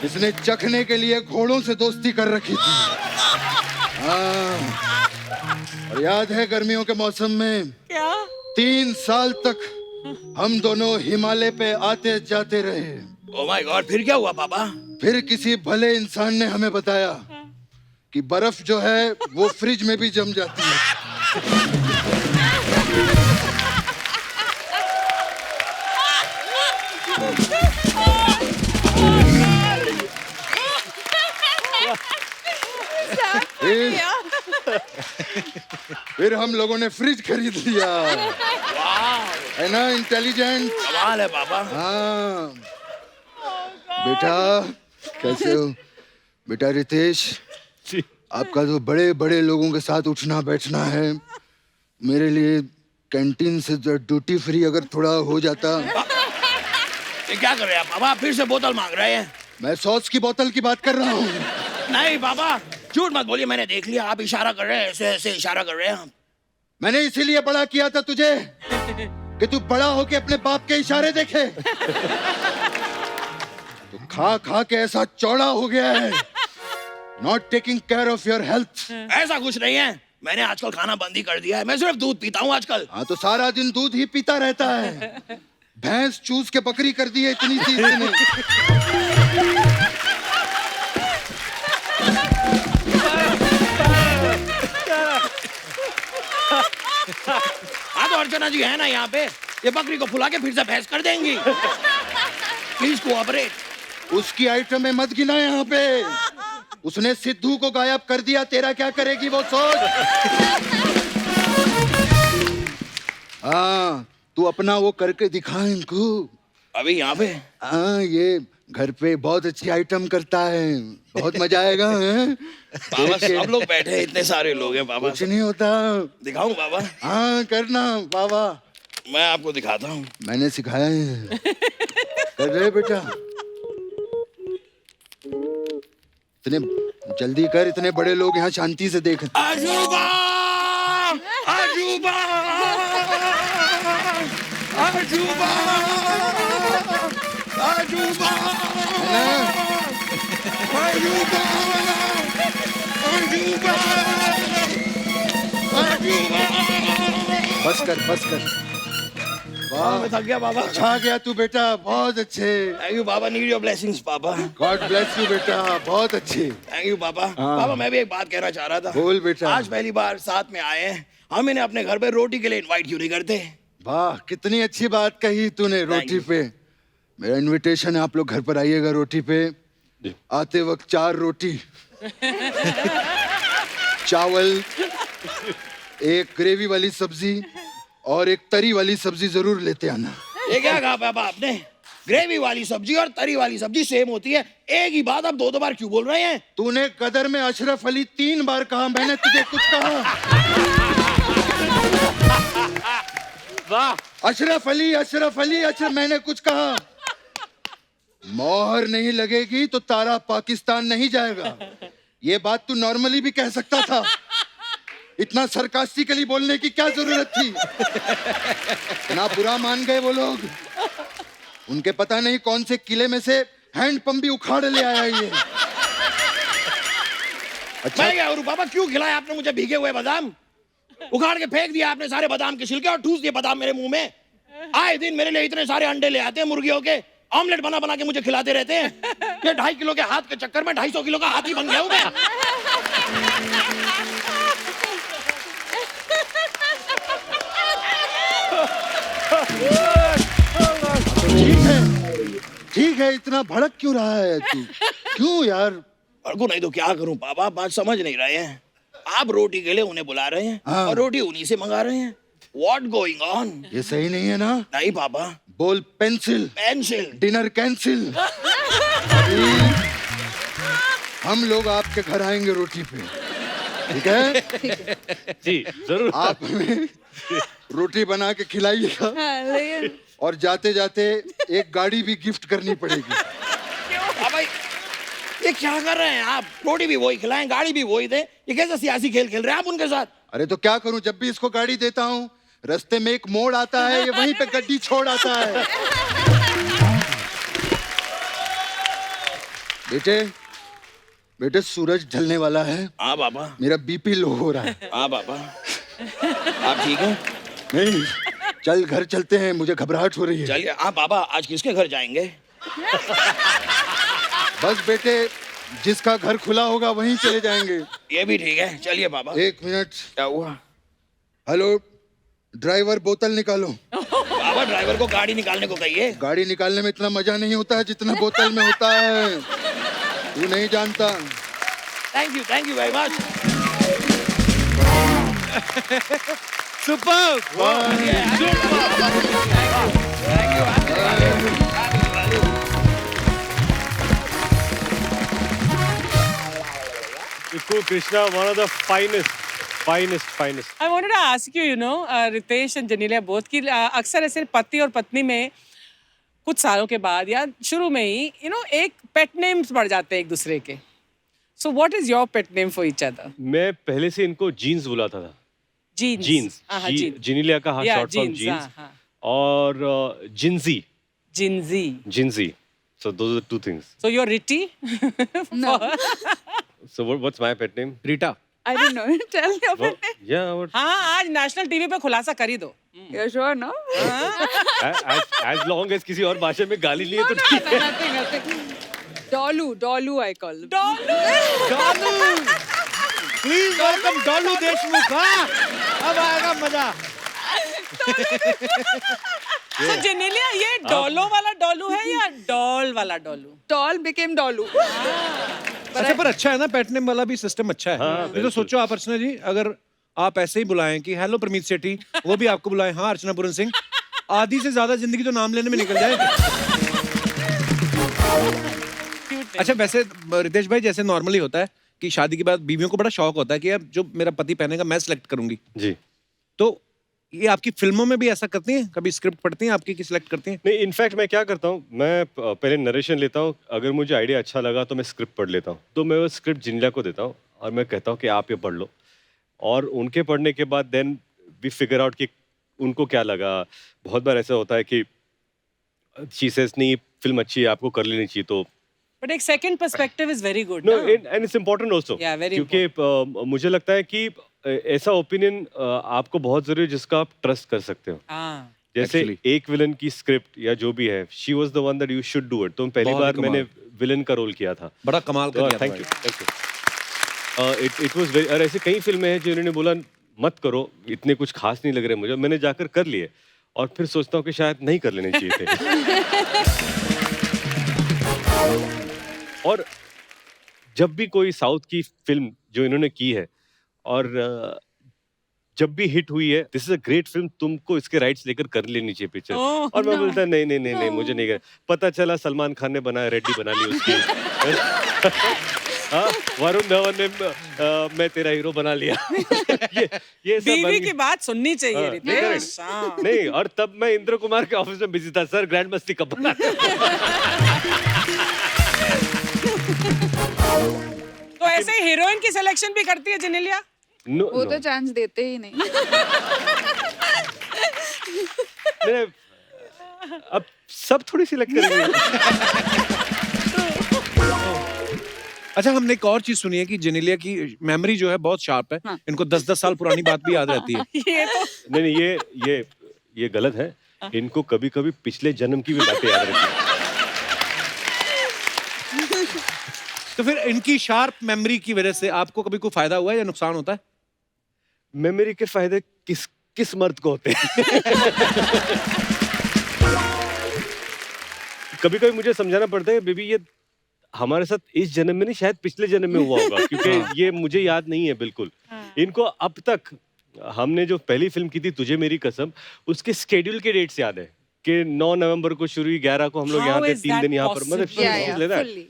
Speaker 2: इसने चखने के लिए घोड़ों से दोस्ती कर रखी थी। हाँ, और याद है गर्मियों के मौसम में
Speaker 6: क्या
Speaker 2: 3 साल तक हम दोनों हिमालय पे आते जाते रहे।
Speaker 1: ओह माय गॉड, फिर क्या हुआ पापा?
Speaker 2: फिर किसी भले इंसान ने हमें बताया कि बर्फ जो है वो फ्रिज में भी जम जाती है। फिर हम लोगों ने फ्रिज खरीद लिया, है ना इंटेलिजेंट?
Speaker 1: कमाल है पापा।
Speaker 2: हाँ बेटा कैसे हो? बेटा रितेश, आपका तो बड़े बड़े लोगों के साथ उठना बैठना है, मेरे लिए कैंटीन से ड्यूटी फ्री अगर थोड़ा हो जाता।
Speaker 1: ये क्या कर रहे हैं पापा? फिर से बोतल मांग रहे हैं?
Speaker 2: मैं सॉस की बोतल की बात कर रहा हूँ।
Speaker 1: नहीं पापा, झूठ मत बोलिए, मैंने देख लिया, आप इशारा कर रहे हैं, ऐसे ऐसे इशारा कर रहे हैं आप।
Speaker 2: मैंने इसीलिए बड़ा किया था तुझे कि तू बड़ा होके अपने बाप के इशारे देखे। तू खा खा के ऐसा चौड़ा हो गया है, not taking care of your health.
Speaker 1: ऐसा कुछ नहीं है, मैंने आजकल खाना बंद ही कर दिया है, मैं सिर्फ दूध पीता हूँ आजकल।
Speaker 2: हाँ तो सारा दिन दूध ही पीता रहता है, भैंस चूस के बकरी कर दी है इतनी सी इसने।
Speaker 1: हाँ तो अर्चना जी है ना यहाँ पे, ये बकरी को फुला के फिर से भैंस कर देंगी। Please cooperate.
Speaker 2: उसकी आइटम में मत गिना यहाँ पे, उसने सिद्धू को गायब कर दिया, तेरा क्या करेगी वो सोच। हाँ तू अपना वो करके दिखा इनको।
Speaker 1: अभी यहाँ पे
Speaker 2: हाँ ये घर पे बहुत अच्छी आइटम करता है, बहुत मजा आएगा। हैं?
Speaker 1: बाबा सब लोग बैठे हैं, इतने सारे लोग हैं बाबा।
Speaker 2: कुछ नहीं होता।
Speaker 1: दिखाऊं बाबा?
Speaker 2: हाँ करना बाबा,
Speaker 1: मैं आपको दिखाता हूँ।
Speaker 2: मैंने सिखाया है। कर रहे बेटा, इतने जल्दी कर, इतने बड़े लोग यहाँ शांति से देख।
Speaker 1: अजूबा अजूबा अजूबा अजूबा अजूबा अजूबा अजूबा।
Speaker 2: बस कर बस कर। वाह
Speaker 1: मैं थक गया बाबा।
Speaker 2: छा गया तू बेटा, बहुत अच्छे।
Speaker 1: Thank you Baba, need your blessings पापा।
Speaker 2: गॉड ब्लेस यू बेटा, बहुत अच्छे।
Speaker 1: थैंक यू पापा।
Speaker 2: हाँ।
Speaker 1: पापा मैं भी एक बात कहना चाह रहा था।
Speaker 2: बोल बेटा।
Speaker 1: आज पहली बार साथ में आए हैं, हम इन्हें अपने घर पे रोटी के लिए इनवाइट क्यों नहीं करते?
Speaker 2: वाह कितनी अच्छी बात कही तूने, रोटी
Speaker 1: you.
Speaker 2: पे। मेरा इनविटेशन है, आप लोग घर पर आइएगा रोटी पे। आते वक्त 4 रोटी, चावल, एक ग्रेवी वाली सब्जी और एक तरी वाली सब्जी जरूर लेते आना।
Speaker 1: ये क्या कहा पापा आपने? ग्रेवी वाली सब्जी और तरी वाली सब्जी सेम होती है, एक ही बात आप 2 बार क्यों बोल रहे हैं?
Speaker 2: तूने कदर में अशरफ अली 3 बार कहा, मैंने तुझे कुछ कहा?
Speaker 3: वाह
Speaker 2: अशरफ अली अशरफ अली अशरफ, मैंने कुछ कहा? मोहर नहीं लगेगी तो तारा पाकिस्तान नहीं जाएगा। ये बात तू नॉर्मली भी कह सकता था, इतना सरकास्टिकली बोलने की क्या जरूरत थी? ना बुरा मान गए वो लोग, उनके पता नहीं कौन से किले में से हैंड पंप भी उखाड़ ले आया ये। अच्छा
Speaker 1: मैं क्या करूं पापा, क्यों खिलाया आपने मुझे भीगे हुए बादाम? उखाड़ के फेंक दिया आपने सारे बादाम के छिलके और ठूस दिए बादाम मेरे मुंह में। आए दिन मेरे लिए इतने सारे अंडे ले आते हैं मुर्गियों के, ऑमलेट बना बना के मुझे खिलाते रहते हैं। ये 2.5 किलो के हाथ के चक्कर में 250 किलो का हाथी बन गया हूं मैं।
Speaker 2: ठीक है, इतना भड़क क्यों रहा है तू? क्यों यार?
Speaker 1: को नहीं तो क्या करूं पापा, आप बात समझ नहीं रहे हैं। आप रोटी के लिए उन्हें बुला रहे हैं
Speaker 2: हाँ।
Speaker 1: और रोटी उन्हीं से मंगा रहे हैं। What going on?
Speaker 2: ये सही नहीं है ना?
Speaker 1: नहीं पापा।
Speaker 2: बोल पेंसिल,
Speaker 1: पेंसिल।
Speaker 2: Dinner cancel. हम लोग आपके घर आएंगे रोटी पे, ठीक है?
Speaker 3: जी जरूर।
Speaker 2: आप हमें रोटी बना के खिलाइएगा
Speaker 5: लेकिन
Speaker 2: और जाते जाते एक गाड़ी भी गिफ्ट करनी पड़ेगी।
Speaker 1: पापा ये क्या कर रहे हैं आप? रोटी भी वही खिलाएं, गाड़ी भी वही दे, ये कैसा सियासी खेल खेल रहे हैं आप उनके साथ?
Speaker 2: अरे तो क्या करूं, जब भी इसको गाड़ी देता हूं रास्ते में एक मोड़ आता है, ये वहीं पे गड्डी छोड़ आता है। बेटे बेटे सूरज ढलने वाला है,
Speaker 1: हाँ पापा।
Speaker 2: मेरा बीपी लो हो रहा है।
Speaker 1: हाँ पापा। आप ठीक हैं?
Speaker 2: नहीं, चल घर चलते हैं, मुझे घबराहट हो रही है।
Speaker 1: चलिए। हाँ पापा, आज किसके घर जाएंगे?
Speaker 2: बस बेटे, जिसका घर खुला होगा वहीं चले जाएंगे।
Speaker 1: ये भी ठीक है, चलिए पापा।
Speaker 2: 1 मिनट।
Speaker 1: क्या हुआ?
Speaker 2: हेलो ड्राइवर, बोतल निकालो।
Speaker 1: पापा ड्राइवर को गाड़ी निकालने को कहिए।
Speaker 2: गाड़ी निकालने में इतना मजा नहीं होता है जितना बोतल में होता है, तू नहीं जानता।
Speaker 1: Thank you very much.
Speaker 4: Super.
Speaker 3: Ikko Krishna, one of the finest.
Speaker 6: I wanted to ask you, Ritesh and Janelia both कि अक्सर ऐसे पति और पत्नी में कुछ सालों के बाद या शुरू में ही एक पेट नेम्स बढ़ जाते हैं एक दूसरे के. So what is your pet name for each other?
Speaker 3: मैं पहले से इनको जीन्स बुलाता था.
Speaker 6: जीन्स
Speaker 3: जीन्स,
Speaker 6: हाँ जीन्स
Speaker 3: जिनिलिया का
Speaker 6: या
Speaker 3: शॉर्ट फॉर्म
Speaker 6: जीन्स
Speaker 3: जीन्स,
Speaker 6: हाँ
Speaker 3: और Gingee,
Speaker 6: Gingee
Speaker 3: Gingee. So those are two things.
Speaker 6: so you're Ritti
Speaker 5: No.
Speaker 3: So what's my pet name?
Speaker 4: Rita.
Speaker 5: I don't know. Tell your
Speaker 3: Well, yeah, what,
Speaker 6: हाँ आज नेशनल टीवी पे खुलासा कर ही दो
Speaker 5: You're sure, no?
Speaker 3: as long as किसी और भाषा में गाली नहीं है तो ठीक है.
Speaker 5: Nothing. Dolu, I call him.
Speaker 4: Dolu. Please welcome Dolu Deshmukh. हाँ, अब आएगा मजा.
Speaker 6: तो जेनेलिया ये डॉलो वाला डॉलू है या डॉल वाला डॉलू
Speaker 5: Doll became Dolu.
Speaker 4: अच्छा, पर अच्छा है ना, पेट नेम वाला भी सिस्टम अच्छा है.
Speaker 3: हाँ,
Speaker 4: ये तो सोचो आप अर्चना जी, अगर आप ऐसे ही बुलाएं कि हेलो प्रमीत सेठी, वो भी आपको बुलाएं हाँ अर्चना पूरन सिंह, आधी से ज्यादा जिंदगी तो नाम लेने में निकल जाए. अच्छा, वैसे रितेश भाई, जैसे नॉर्मली होता है कि शादी के बाद बीवियों को बड़ा शौक होता है कि यार जो मेरा पति पहनेगा मैं सिलेक्ट करूंगी.
Speaker 3: जी.
Speaker 4: तो ये आपकी फिल्मों में भी ऐसा करती हैं? कभी स्क्रिप्ट पढ़ती हैं आपकी कि सिलेक्ट करती हैं?
Speaker 3: नहीं, इनफैक्ट मैं क्या करता हूँ, मैं पहले नरेशन लेता हूँ, अगर मुझे आइडिया अच्छा लगा तो मैं स्क्रिप्ट पढ़ लेता हूँ, तो मैं वो स्क्रिप्ट जिनिलिया को देता हूँ और मैं कहता हूँ कि आप ये पढ़ लो, और उनके पढ़ने के बाद देन वी फिगर आउट कि उनको क्या लगा. बहुत बार ऐसा होता है कि शी सेज नहीं फिल्म अच्छी है, आपको कर लेनी चाहिए, तो
Speaker 6: बट एक second perspective is very good
Speaker 3: no, and it's important also,
Speaker 6: Yeah, very
Speaker 3: क्योंकि मुझे लगता है कि ऐसा ओपिनियन आपको बहुत जरूरी है जिसका आप ट्रस्ट कर सकते हो.
Speaker 6: हाँ
Speaker 3: जैसे
Speaker 4: Actually.
Speaker 3: एक विलन की स्क्रिप्ट या जो भी है, she was the one that you should do it. तो पहली
Speaker 4: बहुत
Speaker 3: बार
Speaker 4: कमाल.
Speaker 3: मैंने विलन का रोल किया था.
Speaker 4: बड़ा कमाल कर दिया.
Speaker 3: Thank you. It was very, और ऐसे कई फिल्में हैं जिन्होंने बोला मत करो, इतने कुछ खास नहीं लग रहे मुझे, मैंने जाकर कर लिए, और फिर सोचता हूँ कि शायद नहीं कर लेने चाहिए थे. और जब भी कोई साउथ की फिल्म जो इन्होंने की है, और जब भी हिट हुई है, this is a great film, तुमको इसके राइट्स लेकर कर लेनी चाहिए पिक्चर.
Speaker 6: Oh,
Speaker 3: और मैं बोलता नहीं, मुझे नहीं कर. पता चला सलमान खान ने बनाया, रेड्डी बना ली उसकी. हाँ, वरुण धवन ने मैं तेरा हीरो बना लिया. ये सब
Speaker 6: बीवी
Speaker 3: बन
Speaker 6: की
Speaker 3: गया.
Speaker 6: बात सुननी चाहिए
Speaker 3: हाँ,
Speaker 6: रितेश
Speaker 3: correct.
Speaker 6: हाँ.
Speaker 3: नहीं, और तब मैं इंद्र कुमार के ऑफिस में बिजी था, सर ग्रैंड मस्ती कब बना.
Speaker 6: तो ऐसे ही हीरोइन की सिलेक्शन भी करती है जेनेलिया
Speaker 3: नो,
Speaker 5: वो तो चांस देते ही नहीं.
Speaker 3: मैंने अब सब थोड़ी सिलेक्ट करेंगे.
Speaker 4: अच्छा, हमने एक और चीज सुनी है कि जेनेलिया की मेमोरी जो है बहुत शार्प है.
Speaker 5: हाँ.
Speaker 4: इनको 10-10 साल पुरानी बात भी याद रहती है.
Speaker 6: ये तो
Speaker 3: नहीं, ये गलत है. इनको कभी कभी पिछले जन्म की भी बातें याद रहती है.
Speaker 4: तो फिर इनकी शार्प मेमोरी की वजह से आपको कभी कोई फायदा हुआ है या नुकसान होता है?
Speaker 3: मेमोरी के फायदे किस मर्द को होते हैं? कभी कभी मुझे समझाना पड़ता है, बेबी ये हमारे साथ इस जन्म में नहीं, शायद पिछले जन्म में हुआ होगा, क्योंकि ये मुझे याद नहीं है बिल्कुल. इनको अब तक, हमने जो पहली फिल्म की थी तुझे मेरी कसम, उसके स्केड्यूल के डेट्स याद है कि 9 नवंबर को शुरू हुई, 11 को हम लोग
Speaker 6: How
Speaker 3: यहाँ थे,
Speaker 6: is
Speaker 3: 3
Speaker 6: that
Speaker 3: दिन यहाँ पर.
Speaker 6: possible?
Speaker 3: मतलब
Speaker 5: Yeah,
Speaker 3: like that.
Speaker 5: fully.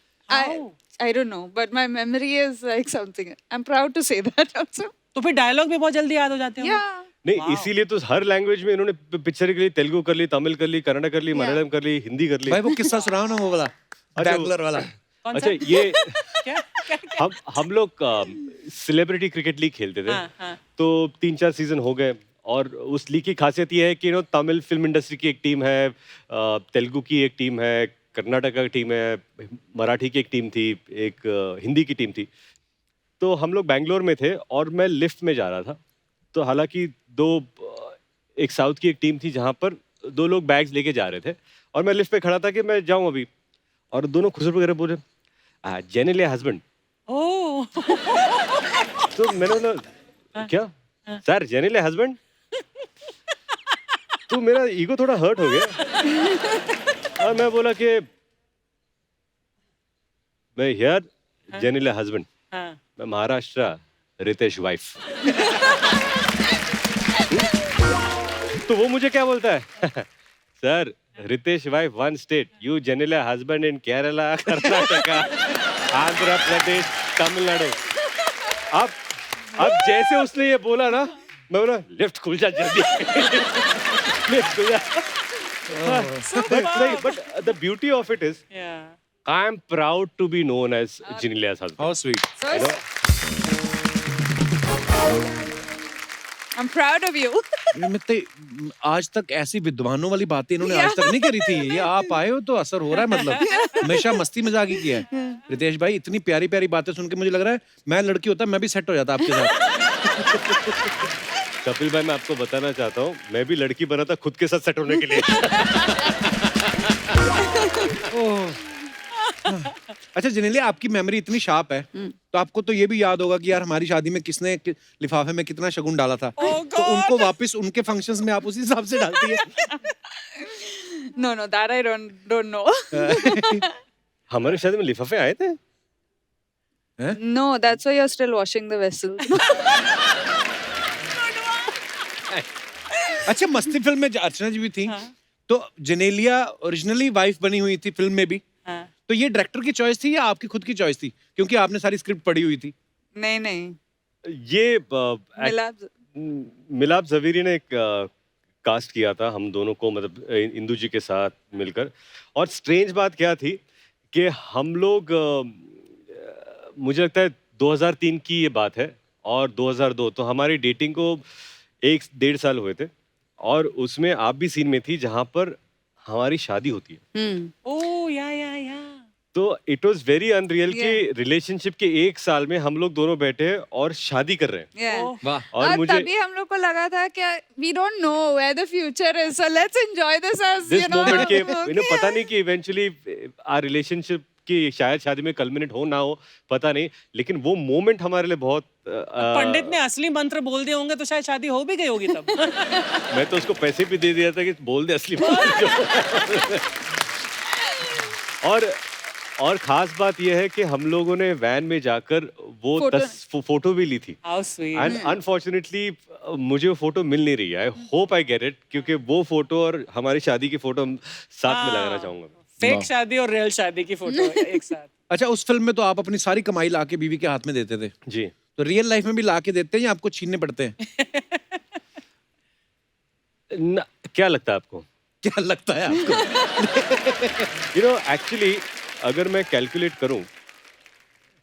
Speaker 5: I don't know, but my memory is like something. I'm proud to say that also.
Speaker 6: तो फिर डायलॉग भी बहुत जल्दी याद हो जाते हैं
Speaker 5: Yeah.
Speaker 3: नहीं, इसीलिए तो हर लैंग्वेज में इन्होंने पिक्चर के लिए तेलुगु कर ली, तमिल कर ली, कन्नड़ कर ली, मलयालम कर ली, हिंदी कर ली.
Speaker 4: भाई वो किस्सा सुनाओ ना, वो वाला बैंगलोर वाला.
Speaker 3: अच्छा, ये
Speaker 6: क्या
Speaker 3: हम लोग सेलिब्रिटी क्रिकेट लीग खेलते थे.
Speaker 6: हाँ.
Speaker 3: तो 3-4 सीजन हो गए, और उस लीग की खासियत ये है कि तमिल फिल्म इंडस्ट्री की एक टीम है, तेलुगु की एक टीम है, कर्नाटका की टीम है, मराठी की एक टीम थी, एक हिंदी की टीम थी. तो हम लोग बैंगलोर में थे और मैं लिफ्ट में जा रहा था. तो हालांकि एक साउथ की एक टीम थी जहाँ पर 2 लोग बैग्स लेके जा रहे थे, और मैं लिफ्ट पे खड़ा था कि मैं जाऊँ अभी, और दोनों खुशबू वगैरह बोले जेनेलिया हस्बैंड.
Speaker 6: ओह
Speaker 3: तो मैंने बोला क्या सर, जेनेलिया हस्बैंड? तो मेरा ईगो थोड़ा हर्ट हो गया, और मैं बोला कि मैं हियर जेनेलिया हस्बैंड,
Speaker 6: हाँ.
Speaker 3: मैं महाराष्ट्र रितेश वाइफ. तो वो मुझे क्या बोलता है, sir Riteish wife 1 state, you Genelia husband in Kerala, Karnataka, Andhra Pradesh, Tamil Nadu. अब जैसे उसने ये बोला ना, मैं बोला लिफ्ट खुल जा जल्दी. लिफ्ट खुल जा. But the beauty of it is
Speaker 6: Yeah.
Speaker 3: I am proud to be known as Jenelia's husband.
Speaker 4: How sweet.
Speaker 5: So, I'm proud of you.
Speaker 4: मित्ते, आज तक ऐसी विद्वानों वाली बातें इन्होंने आज तक नहीं करी थी। ये आप आए हो तो असर हो रहा है, मतलब हमेशा मस्ती मजाक ही किया है। रितेश भाई, इतनी प्यारी प्यारी बातें सुन के मुझे लग रहा है मैं लड़की होता मैं भी सेट हो जाता आपके साथ।
Speaker 3: कपिल भाई, मैं आपको बताना चाहता हूँ, मैं भी लड़की बना था खुद के साथ सेट होने के लिए।
Speaker 4: अच्छा जेनेलिया, आपकी मेमोरी इतनी शार्प है तो आपको तो ये भी याद होगा कि यार हमारी शादी में किसने लिफाफे में कितना शगुन डाला था। तो उनको वापस उनके फंक्शंस में आप उसी हिसाब से डालती है।
Speaker 5: No, that I don't know.
Speaker 3: हमारी शादी में लिफाफे आए थे?
Speaker 5: No, that's why you're still washing the vessels.
Speaker 4: अच्छा, मस्ती फिल्म में अर्चना जी भी थी। तो जेनेलिया ओरिजिनली वाइफ बनी हुई थी फिल्म में भी। तो ये डायरेक्टर की चॉइस थी या आपकी खुद की चॉइस थी, क्योंकि आपने सारी स्क्रिप्ट पढ़ी हुई थी?
Speaker 5: नहीं।
Speaker 3: ये
Speaker 5: मिलाप
Speaker 3: जवेरी ने एक कास्ट किया था हम दोनों को, मतलब इंदु जी के साथ मिलकर। और स्ट्रेंज बात क्या थी कि हम लोग मुझे लगता है 2003 की ये बात है और 2002, तो हमारी डेटिंग को 1-1.5 साल हुए थे। और उसमें आप भी सीन में थी जहां पर हमारी शादी होती है।
Speaker 6: ओह या
Speaker 3: तो इट वाज वेरी अनरियल कि रिलेशनशिप के 1 साल में हम लोग दोनों बैठे हैं और शादी कर रहे हैं।
Speaker 5: Yeah.
Speaker 4: वाह।
Speaker 3: और मुझे
Speaker 5: तभी हम लोग को लगा था कि we don't know where the future is, so let's enjoy this as
Speaker 3: this
Speaker 5: you know.
Speaker 3: Moment के
Speaker 5: okay.
Speaker 3: पता नहीं कि इवेंचुअली आवर रिलेशनशिप की शायद शादी में कल्मिनेट हो ना हो, पता नहीं, लेकिन वो मोमेंट हमारे लिए बहुत
Speaker 6: पंडित ने असली मंत्र बोल दिए होंगे तो शायद शादी हो भी गई होगी तब।
Speaker 3: मैं तो उसको पैसे भी दे दिया था कि बोल दे असली मंत्र। और खास बात यह है कि हम लोगों ने वैन में जाकर वो फोटो भी ली थी।
Speaker 6: How sweet.
Speaker 3: एंड अनफॉर्चुनेटली मुझे वो फोटो मिल नहीं रही है। I hope I get it, क्योंकि वो फोटो और हमारी शादी की फोटो साथ में लगाना चाहूंगा।
Speaker 6: फेक शादी और रियल शादी की फोटो एक साथ।
Speaker 4: अच्छा, उस फिल्म में तो आप अपनी सारी कमाई लाके बीवी के हाथ में देते थे।
Speaker 3: जी।
Speaker 4: तो रियल लाइफ में भी लाके देते हैं या आपको छीनने पड़ते हैं?
Speaker 3: क्या लगता है आपको?
Speaker 4: क्या लगता है आपको?
Speaker 3: एक्चुअली अगर मैं कैलकुलेट करूं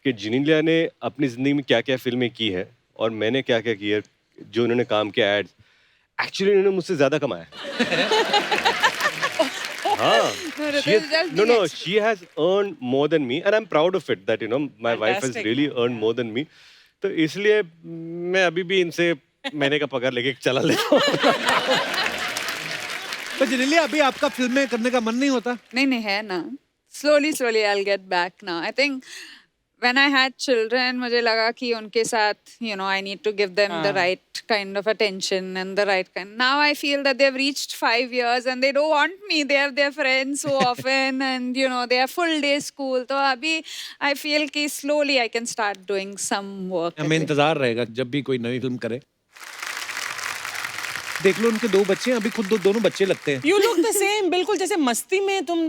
Speaker 3: कि जेनेलिया ने अपनी जिंदगी में क्या क्या फिल्में की है और मैंने क्या क्या किया, जो उन्होंने काम किया एड्स, एक्चुअली उन्होंने मुझसे ज्यादा कमाया। हाँ, she has earned more than me and I'm proud of it that my wife has really earned more than me. तो इसलिए मैं अभी भी इनसे महीने का पगार लेके चला लेता हूँ।
Speaker 4: तो जेनेलिया, अभी आपका फिल्में करने का मन नहीं होता?
Speaker 5: नहीं है ना। Slowly I'll get back now. I think when I had children, मुझे लगा कि उनके साथ, I need to give them the right kind of attention and the right kind. Now I feel that they've reached 5 years and they don't want me. They have their friends so often and, they have full day school. तो अभी I feel कि slowly I can start doing some work.
Speaker 4: हमें इंतजार रहेगा जब भी कोई नई फिल्म करे। देख लो, उनके 2 बच्चे हैं, अभी खुद दोनों बच्चे लगते हैं।
Speaker 6: You look the same, बिल्कुल जैसे मस्ती में तुम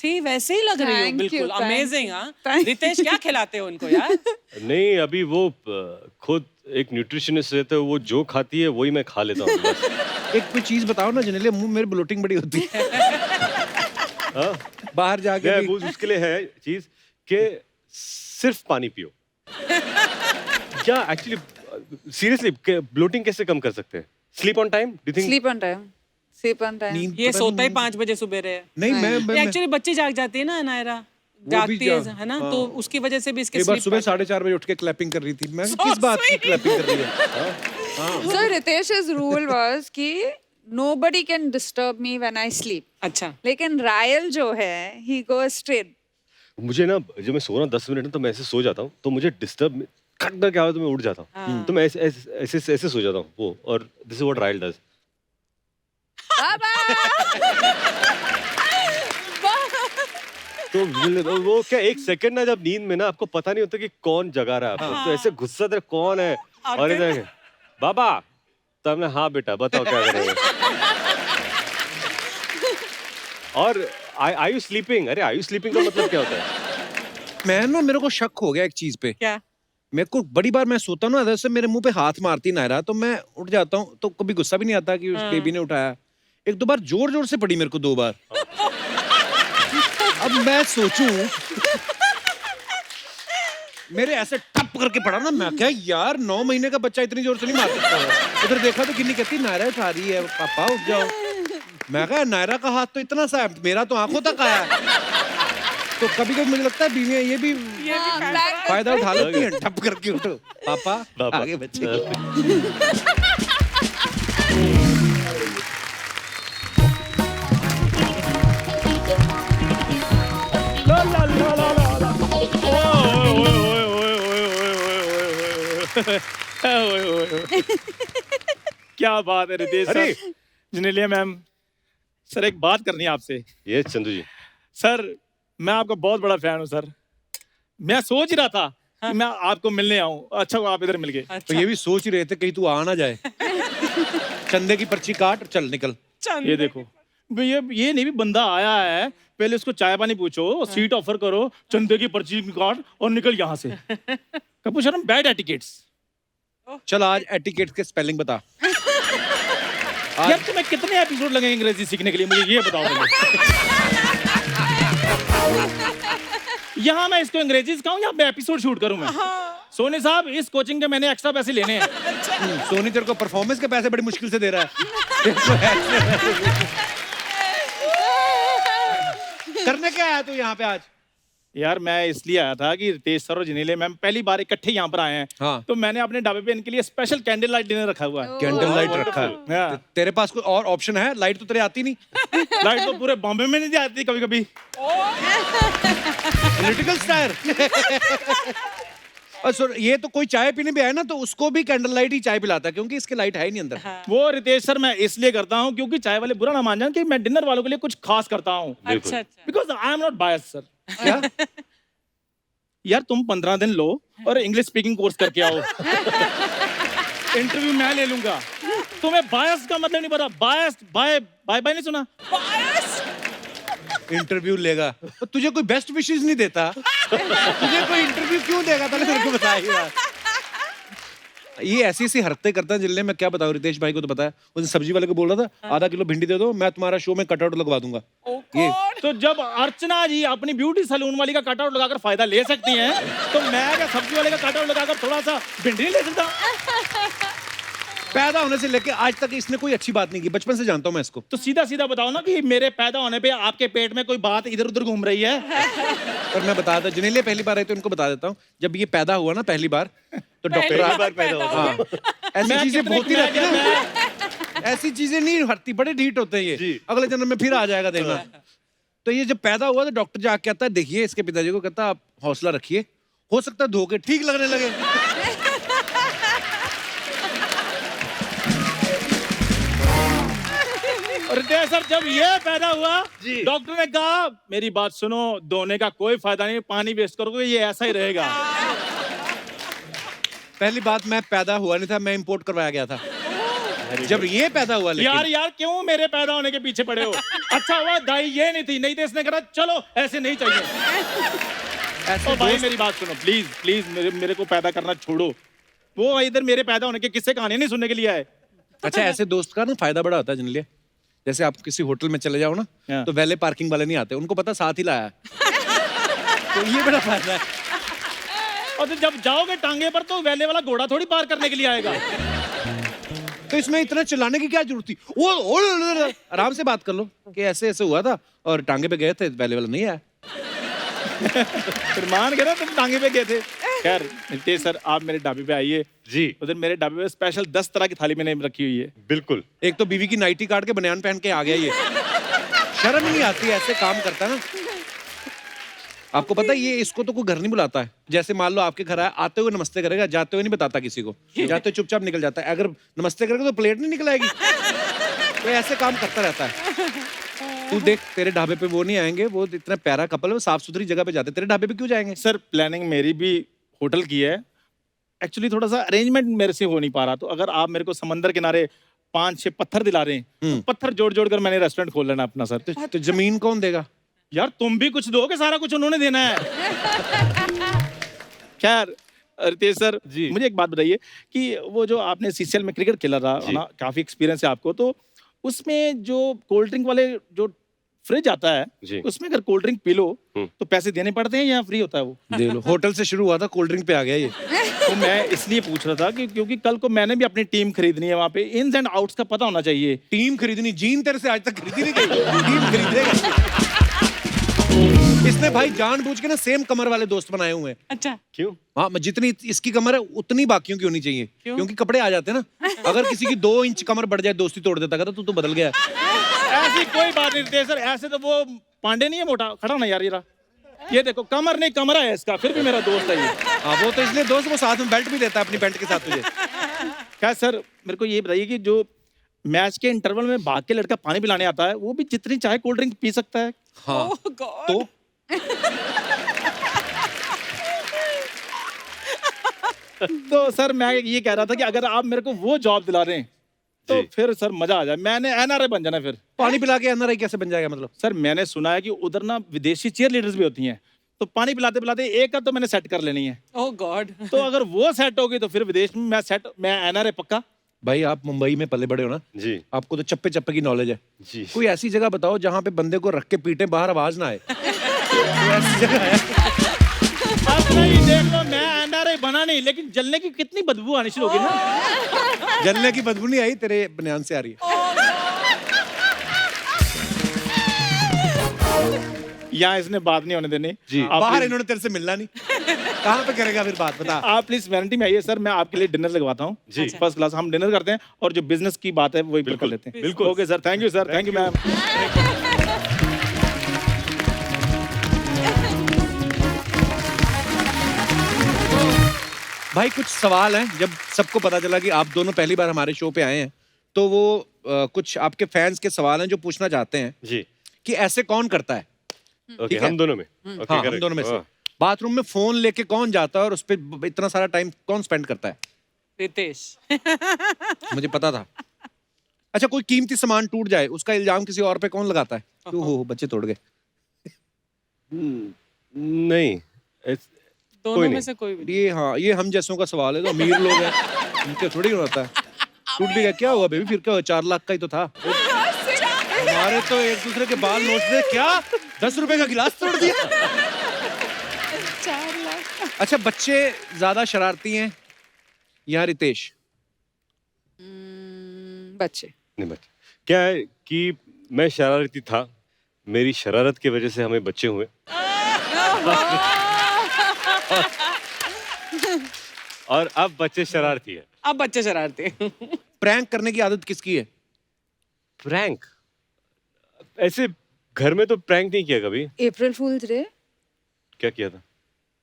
Speaker 6: थी वैसे ही लग रही हो। बिल्कुल अमेजिंग। हाँ, रितेश क्या खिलाते हो उनको यार?
Speaker 3: नहीं, अभी वो खुद एक न्यूट्रिशनिस्ट रहता है, वो जो खाती है वही मैं खा लेता हूँ।
Speaker 4: एक कोई चीज बताओ ना जेनेलिया, मुंह मेरे ब्लोटिंग बड़ी होती है। बाहर जाके भी।
Speaker 3: उसके लिए है चीज कि सिर्फ पानी पियो। क्या एक्चुअली सीरियसली ब्लोटिंग कैसे कम कर सकते हैं? Sleep on time? Do you think?
Speaker 5: Sleep on time.
Speaker 6: ये सोता ही 5 बजे सुबह है।
Speaker 4: नहीं, मैं
Speaker 6: एक्चुअली बच्ची जाग जाती है ना, नायरा जागती है ना, तो उसकी वजह से भी इसके
Speaker 4: एक बार सुबह 4:30 बजे उठ के क्लैपिंग कर रही थी। मैं किस बात की क्लैपिंग कर रही है?
Speaker 5: So Ritesh's rule was कि nobody can disturb me when I sleep.
Speaker 6: अच्छा।
Speaker 5: लेकिन रायल जो है, he goes straight.
Speaker 3: मुझे ना, जब मैं सो रहा हूँ 10 मिनट में, तो मैं ऐसे सो जाता हूँ, तो मुझे डिस्टर्ब खटना क्या हो तो मैं उठ जाता हूँ। तो मैं ऐसे सो जाता हूँ वो। और this is what royal does. तो वो क्या 1 सेकंड ना, जब नींद में ना आपको पता नहीं होता कि कौन जगा रहा है आपको, तो ऐसे गुस्सा दे कौन है, और इधर बाबा, तो हमने हाँ बेटा बताओ क्या करेंगे। और आई यू स्लीपिंग? अरे आई यू स्लीपिंग का मतलब क्या होता है?
Speaker 4: मेरे को शक हो गया एक चीज पे।
Speaker 6: क्या?
Speaker 4: मेरे को बड़ी बार मैं सोता हूँ ना, मेरे मुंह पे हाथ मारती नायरा, तो मैं उठ जाता हूँ, तो कभी गुस्सा भी नहीं आता कि उस बेबी ने उठाया। 1-2 बार जोर से पड़ी मेरे को, 2 बार। अब मैं सोचूं मेरे ऐसे टप करके पड़ा ना, मैं क्या यार 9 महीने का बच्चा इतनी जोर से नहीं मार सकता है। उधर देखा तो गिन्नी कहती नायरा उठा रही है, पापा उठ जाओ। मैं कहा नायरा का हाथ तो इतना सा है, मेरा तो आंखों तक आया है। तो कभी कभी मुझे लगता है बीवियां ये भी फायदा उठा लेती हैं, टप करके उठो पापा आगे बच्चे को।
Speaker 8: क्या बात है रितेश
Speaker 3: अरे!
Speaker 8: सर, जिनेलिया मैम, सर एक बात करनी है आपसे।
Speaker 3: ये चंदू जी,
Speaker 8: सर मैं आपका बहुत बड़ा फैन हूँ सर। मैं सोच ही रहा था कि मैं आपको मिलने आऊँ, अच्छा हुआ आप इधर मिल गए।
Speaker 4: तो ये भी सोच ही रहे थे कहीं तू आ ना जाए। चंदे की पर्ची काट, चल निकल।
Speaker 8: ये देखो ये नहीं भी बंदा आया है, पहले उसको चाय पानी पूछो, सीट ऑफर करो, चंदे की पर्ची काट और निकल यहाँ से। कपूर शर्म बैड एटिकेट्स।
Speaker 4: चल आज एटिकेट के स्पेलिंग बता।
Speaker 8: यार तुम्हें कितने एपिसोड लगेंगे अंग्रेजी सीखने के लिए, मुझे ये बताओ यहाँ मैं इसको अंग्रेजी सिखाऊं या मैं एपिसोड शूट करूं मैं? सोनी साहब इस कोचिंग के मैंने एक्स्ट्रा पैसे लेने हैं।
Speaker 4: सोनी तेरे को परफॉर्मेंस के पैसे बड़ी मुश्किल से दे रहा है। करने क्या आया तू यहाँ पे आज?
Speaker 8: यार मैं इसलिए आया था कि रितेश सर और जिनेलिया मैम पहली बार इकट्ठे यहाँ पर आए हैं।
Speaker 4: हाँ।
Speaker 8: तो मैंने अपने ढाबे पे इनके लिए स्पेशल कैंडल लाइट डिनर रखा हुआ है।
Speaker 4: कैंडल लाइट रखा है।
Speaker 8: हाँ।
Speaker 4: तेरे पास कोई और ऑप्शन है? लाइट तो तेरे आती नहीं।
Speaker 8: लाइट तो पूरे बॉम्बे में नहीं आती कभी कभी।
Speaker 4: Political star. और सर ये तो कोई चाय पीने भी आए ना तो उसको भी कैंडल लाइट ही चाय पिलाता है, क्योंकि इसके लाइट है ही नहीं अंदर।
Speaker 8: वो रितेश सर मैं इसलिए करता हूँ क्योंकि चाय वाले बुरा ना मान जाए कि मैं डिनर वालों के लिए कुछ खास करता हूँ।
Speaker 6: अच्छा अच्छा
Speaker 8: because I am not bias sir.
Speaker 4: क्या?
Speaker 8: यार तुम 15 दिन लो और इंग्लिश स्पीकिंग कोर्स करके आओ। इंटरव्यू मैं ले लूंगा। तुम्हें बायस का मतलब नहीं पता। बायस बाय बाय बाय नहीं सुना?
Speaker 4: इंटरव्यू लेगा तो तुझे कोई बेस्ट विशेस नहीं देता? तुझे कोई इंटरव्यू क्यों देगा? पहले मेरे को बताइए। ये ऐसी ऐसी हरकतें करता है जिनने, मैं क्या बताऊं रितेश भाई को तो पता है। उस सब्जी वाले को बोल रहा था आधा किलो भिंडी दे दो, मैं तुम्हारा शो में कटआउट लगवा दूंगा। ये
Speaker 8: तो जब अर्चना जी अपनी ब्यूटी सैलून वाली का कटआउट लगाकर फायदा ले सकती हैं, तो मैं क्या सब्जी वाले का कटआउट लगाकर थोड़ा सा भिंडी नहीं ले सकता?
Speaker 4: पैदा होने से लेके आज तक इसने कोई अच्छी बात नहीं की, बचपन से जानता हूं मैं इसको।
Speaker 8: तो सीधा सीधा बताओ ना कि मेरे पैदा होने पे आपके पेट में कोई बात इधर उधर घूम रही है।
Speaker 4: और मैं बता देता, जिन्हें पहली बार आए तो इनको बता देता हूँ, जब ये पैदा हुआ ना पहली बार तो डॉक्टर ऐसी चीजें होती रहती है ना, ऐसी चीजें नहीं हटती, बड़े ढीठ होते हैं ये। अगले जन्म में फिर आ जाएगा देखना। तो ये जब पैदा हुआ तो डॉक्टर जाके कहता है देखिए इसके पिताजी को, कहता आप हौसला रखिए, हो सकता है धोखे ठीक लगने लगे।
Speaker 8: रितेश सर जब ये पैदा हुआ डॉक्टर ने कहा मेरी बात सुनो, धोने का कोई फायदा नहीं, पानी वेस्ट करोगे ये ऐसा ही रहेगा।
Speaker 4: पहली बात मैं पैदा हुआ नहीं था, मैं इंपोर्ट करवाया गया था जब ये पैदा हुआ।
Speaker 8: यार यार क्यों मेरे पैदा होने के पीछे पड़े हो? अच्छा हुआ दाई ये नहीं थी, नहीं तो इसने कहा चलो ऐसे नहीं चाहिए।
Speaker 4: ऐसे
Speaker 8: भाई मेरी बात सुनो प्लीज प्लीज, मेरे को पैदा करना छोड़ो। वो इधर मेरे पैदा होने के किस्से कहानी नहीं सुनने के लिए आए।
Speaker 4: अच्छा ऐसे दोस्त का ना फायदा बड़ा होता है जिनके लिए। जैसे आप किसी होटल में चले जाओ ना तो वैले पार्किंग वाले नहीं आते, उनको पता साथ ही लाया है। तो ये बड़ा फायदा है।
Speaker 8: और तो जब जाओगे टांगे पर तो वैले वाला घोड़ा थोड़ी पार करने के लिए आएगा।
Speaker 4: तो इसमें इतना चिल्लाने की क्या जरूरत थी? वो आराम से बात कर लो कि ऐसे ऐसे हुआ था और टांगे पे गए थे, वैले वाला नहीं आया।
Speaker 8: फिर मान गए ना तुम टांगे पे गए थे। खैर नितेश सर आप मेरे ढाबे पे आइए
Speaker 3: जी।
Speaker 8: उधर मेरे ढाबे पे स्पेशल 10 तरह की थाली मैंने रखी हुई है।
Speaker 3: बिल्कुल।
Speaker 4: एक तो बीवी की नाइटी काट के बनियान पहन के आ गया ये। शर्म नहीं आती ऐसे काम करता ना। आपको पता है ये इसको तो कोई घर नहीं बुलाता है। जैसे मान लो आपके घर आया, आते हुए नमस्ते करेगा, जाते हुए नहीं बताता किसी को, जाते हुए चुपचाप निकल जाता है। अगर नमस्ते करेगा तो प्लेट नहीं निकल आएगी। तो ऐसे काम करता रहता है। तू देख तेरे ढाबे पे वो नहीं आएंगे, वो इतना प्यारा कपल है, वो साफ सुथरी जगह पे जाते, तेरे ढाबे पे क्यों जाएंगे?
Speaker 8: सर प्लानिंग मेरी भी होटल की है, एक्चुअली थोड़ा सा अरेंजमेंट मेरे से हो नहीं पा रहा। तो अगर आप मेरे को समंदर किनारे 5-6 पत्थर दिला रहे हैं, तो पत्थर जोड़ जोड़ कर मैंने रेस्टोरेंट खोल लेना अपना। सर
Speaker 4: तो जमीन कौन देगा?
Speaker 8: यार तुम भी कुछ दोगे, सारा कुछ उन्होंने देना है। खैर रितेश सर जी मुझे एक बात बताइए कि वो जो आपने सीसीएल में क्रिकेट खेला था ना, काफी एक्सपीरियंस है आपको, तो उसमें जो कोल्ड ड्रिंक वाले जो फ्रिज आता है
Speaker 3: जी।
Speaker 8: उसमें अगर कोल्ड ड्रिंक पी लो तो पैसे देने पड़ते हैं या फ्री होता है वो?
Speaker 4: दे लो, होटल से शुरू हुआ था, कोल्ड ड्रिंक पे आ गया ये।
Speaker 8: तो मैं इसलिए पूछ रहा था कि क्योंकि कल को मैंने भी अपनी टीम खरीदनी है, वहाँ पे इन्स एंड आउट्स का पता होना चाहिए।
Speaker 4: टीम खरीदनी, जीन तेरे से आज तक खरीदी नहीं गई, टीम खरीदेगा। इसने भाई जानबूझ के ना सेम कमर वाले दोस्त बनाए हुए हैं।
Speaker 6: अच्छा,
Speaker 3: क्यों?
Speaker 4: हाँ, जितनी इसकी कमर है उतनी बाकियों की होनी चाहिए, क्योंकि कपड़े आ जाते हैं ना। अगर किसी की 2 इंच कमर बढ़ जाए दोस्ती तोड़ देता, कहता तू तो बदल गया।
Speaker 8: ऐसी कोई बात नहीं रितेश सर, ऐसे तो वो पांडे नहीं है मोटा, खड़ा ना यार ये देखो कमर नहीं कमरा है इसका, फिर भी मेरा दोस्त है ये।
Speaker 4: हाँ, वो तो इसलिए दोस्त, वो साथ में बेल्ट भी देता है अपनी पैंट के साथ तुझे।
Speaker 8: क्या सर, मेरे को ये बताइए कि जो मैच के इंटरवल में भाग के लड़का पानी पिलाने आता है वो भी जितनी चाहे कोल्ड ड्रिंक पी सकता है?
Speaker 4: हाँ,
Speaker 6: oh God.
Speaker 4: तो
Speaker 8: तो सर मैं ये कह रहा था कि अगर आप मेरे को वो जॉब दिला रहे हैं तो
Speaker 3: जी।
Speaker 8: फिर सर मजा आ जाए, मैंने एनआरआई बन जाना फिर।
Speaker 4: पानी पिला के एनआरआई कैसे बन जाएगा मतलब?
Speaker 8: सर मैंने सुना है कि उधर ना विदेशी चीयर लीडर्स भी होती हैं, तो पानी पिलाते पिलाते एक का तो मैंने सेट कर लेनी है।
Speaker 6: Oh God.
Speaker 8: तो अगर वो सेट होगी तो फिर विदेश में मैं एनआरआई पक्का।
Speaker 4: भाई आप मुंबई में पले बड़े हो ना,
Speaker 3: जी
Speaker 4: आपको तो चप्पे चप्पे की नॉलेज है।
Speaker 3: जी।
Speaker 4: कोई ऐसी जगह बताओ जहाँ पे बंदे को रख के पीटे, बाहर आवाज ना आए। कोई ऐसी जगह है?
Speaker 8: अब नहीं देख लो, मैं एनआरआई बना नहीं, लेकिन जलने की कितनी बदबू आनी शुरू होगी ना।
Speaker 4: जलने की बदबू नहीं आई, तेरे बनियान से आ रही है।
Speaker 8: यहाँ इसने बात नहीं होने देनी
Speaker 4: जी,
Speaker 8: आप
Speaker 4: बाहर
Speaker 8: please-
Speaker 4: इन्होंने तेरे से मिलना नहीं। कहाँ पे करेगा फिर बात, बता।
Speaker 8: आप प्लीज वैनिटी में आइए सर, मैं आपके लिए डिनर लगवाता हूँ
Speaker 3: जी।
Speaker 8: First class. हम डिनर करते हैं और जो बिजनेस की बात है वही कर लेते हैं।
Speaker 3: बिल्कुल।
Speaker 8: Okay sir, thank you sir, thank you ma'am.
Speaker 4: भाई कुछ सवाल हैं, जब सबको पता चला कि आप दोनों पहली बार हमारे शो पे आए हैं, तो वो कुछ आपके फैंस के सवाल हैं जो पूछना चाहते हैं
Speaker 3: जी।
Speaker 4: कि ऐसे कौन करता है।
Speaker 3: ओके,
Speaker 4: ठीक है।
Speaker 3: हम दोनों में। ओके,
Speaker 4: हाँ, हम
Speaker 3: correct।
Speaker 4: दोनों में से
Speaker 3: हाँ।
Speaker 4: बाथरूम में फोन लेके कौन जाता है और उस पर इतना सारा टाइम कौन स्पेंड करता है?
Speaker 6: रितेश.
Speaker 4: मुझे पता था। अच्छा, कोई कीमती सामान टूट जाए, उसका इल्जाम किसी और पे कौन लगाता है? हो बच्चे तोड़ गए।
Speaker 3: नहीं,
Speaker 6: दोनों
Speaker 3: कोई
Speaker 6: में
Speaker 3: नहीं।
Speaker 6: से कोई भी.
Speaker 4: ये हाँ, ये हम जैसों का सवाल है, तो अमीर लोग हैं, उनके थोड़ी होता है। टूट भी गया, क्या हुआ बेबी, फिर क्या हुआ, 4 लाख का ही तो था। हमारे तो एक दूसरे के बाल नोचते, क्या 10 रुपए का गिलास तोड़ दिया।
Speaker 6: 4 लाख.
Speaker 4: अच्छा, बच्चे ज्यादा शरारती हैं या रितेश?
Speaker 5: बच्चे.
Speaker 3: नहीं बच्चे। क्या है कि मैं शरारती था, मेरी शरारत की वजह से हमें बच्चे हुए। और अब बच्चे शरारती है।
Speaker 6: अब बच्चे शरारती.
Speaker 4: प्रैंक करने की आदत किसकी है?
Speaker 3: प्रैंक ऐसे घर में तो प्रैंक नहीं किया कभी।
Speaker 5: April Fool's Day.
Speaker 3: क्या किया था?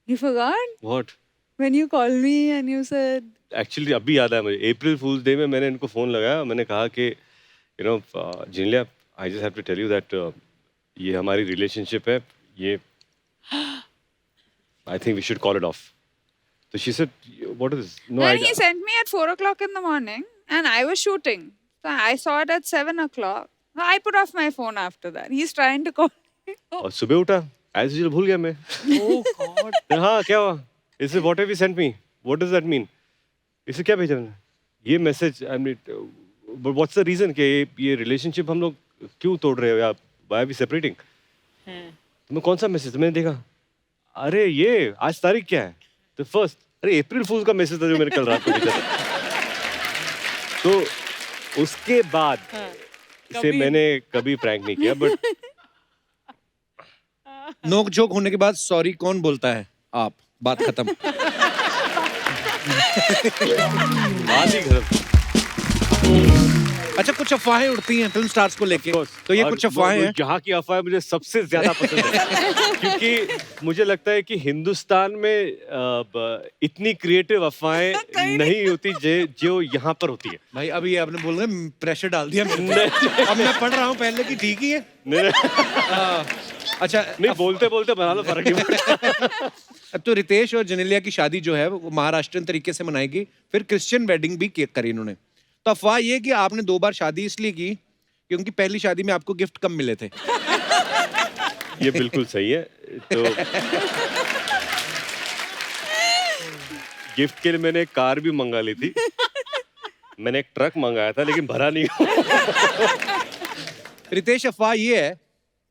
Speaker 5: You forgot
Speaker 3: what?
Speaker 5: when you called me and you said.
Speaker 3: Actually अभी याद आया मुझे, अप्रैल फूल्स डे में मैंने इनको फोन लगाया, मैंने कहा कि you know Genelia, I just have to tell you that ये हमारी रिलेशनशिप है, ये I think we should call it off. तो she said what is no
Speaker 5: Then
Speaker 3: I
Speaker 5: he sent me at 4 o'clock in the morning, and I was shooting. So I saw it at 7 o'clock. I put off my phone after that. He's trying to call me.
Speaker 3: और सुबह उठा as usual भूल गया मैं।
Speaker 6: Oh God.
Speaker 3: हाँ क्या हुआ, इसे what have you sent me, what does that mean, इसे क्या भेजा मैंने, ये message, I mean what's the reason कि ये रिलेशनशिप हम लोग क्यों तोड़ रहे हो या व्हाई आर वी सेपरेटिंग? तुम्हें कौन सा मैसेज? मैंने देखा, अरे ये आज तारीख क्या है, तो फर्स्ट, अरे अप्रैल फूल का मैसेज था जो मैंने कल रात को भेजा था। तो उसके बाद से
Speaker 6: कभी-
Speaker 3: मैंने कभी प्रैंक नहीं किया, बट
Speaker 4: नोक झोंक होने के बाद सॉरी कौन बोलता है? आप। बात खत्म।
Speaker 3: बात ही खत्म।
Speaker 4: अच्छा, कुछ अफवाहें उड़ती हैं फिल्म स्टार्स को लेके, तो ये
Speaker 3: और
Speaker 4: कुछ अफवाहें हैं।
Speaker 3: यहाँ की अफवाहें मुझे सबसे ज्यादा पसंद है क्योंकि मुझे लगता है कि हिंदुस्तान में इतनी क्रिएटिव अफवाहें नहीं होती जो यहाँ पर होती है।
Speaker 4: भाई अभी आपने बोल रहे प्रेशर डाल दिया मेरे पे। अब मैं पढ़ रहा हूँ पहले की, ठीक ही है।
Speaker 3: नहीं,
Speaker 4: अच्छा,
Speaker 3: नहीं बोलते बोलते बना लो, फर्क नहीं पड़ता।
Speaker 4: अब तो रितेश और जेनेलिया की शादी जो है वो महाराष्ट्रन तरीके से मनाएगी, फिर क्रिश्चियन वेडिंग भी करी इन्होंने। तो अफवाह ये कि आपने 2 बार शादी इसलिए की क्योंकि पहली शादी में आपको गिफ्ट कम मिले थे।
Speaker 3: ये बिल्कुल सही है। तो गिफ्ट के लिए मैंने एक कार भी मंगा ली थी, मैंने एक ट्रक मंगाया था लेकिन भरा नहीं।
Speaker 4: रितेश, अफवाह ये है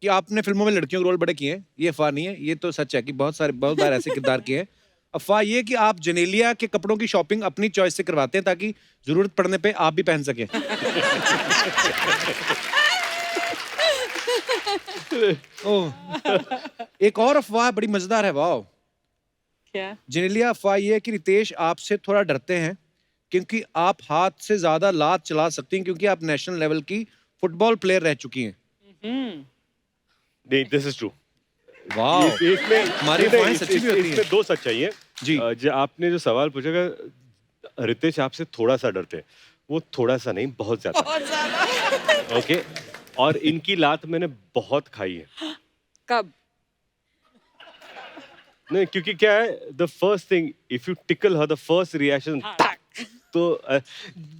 Speaker 4: कि आपने फिल्मों में लड़कियों के रोल बड़े किए हैं, ये अफवाह नहीं है, ये तो सच है कि बहुत बार ऐसे किरदार किए हैं। अफवाह ये कि आप जेनेलिया के कपड़ों की शॉपिंग अपनी चॉइस से करवाते हैं ताकि जरूरत पड़ने पे आप भी पहन सके। ओह, एक और अफवाह बड़ी मजेदार है, वाह।
Speaker 6: क्या?
Speaker 4: जेनेलिया, अफवाह ये है कि रितेश आपसे थोड़ा डरते हैं क्योंकि आप हाथ से ज्यादा लात चला सकती हैं क्योंकि आप नेशनल लेवल की फुटबॉल प्लेयर रह चुकी हैं।
Speaker 3: नहीं, दिस इज ट्रू।
Speaker 4: वाह,
Speaker 3: इसमें
Speaker 4: हमारी
Speaker 3: नहीं,
Speaker 4: अफवाहें सच्ची भी होती हैं।
Speaker 3: इसमें दो सच्चाई है
Speaker 4: जी।
Speaker 3: जो आपने जो सवाल पूछा कि रितेश आपसे थोड़ा सा डरते हैं, वो थोड़ा सा नहीं, बहुत ज्यादा। ओके, और इनकी लात मैंने बहुत खाई है।
Speaker 5: कब?
Speaker 3: नहीं, क्योंकि क्या है, the first thing, if you tackle her, the first reaction तो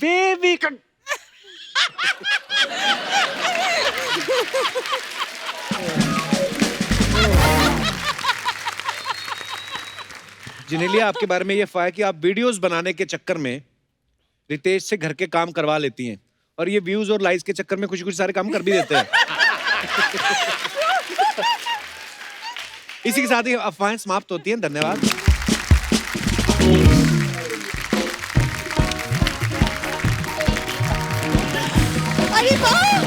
Speaker 3: बेबी का
Speaker 4: जिनेलिया, आपके बारे में ये अफवाह है कि आप वीडियोस बनाने के चक्कर में रितेश से घर के काम करवा लेती हैं और ये व्यूज और लाइक्स के चक्कर में कुछ सारे काम कर भी देते हैं। इसी के साथ ही अफवाहें समाप्त होती हैं। धन्यवाद।
Speaker 9: अरे वाह,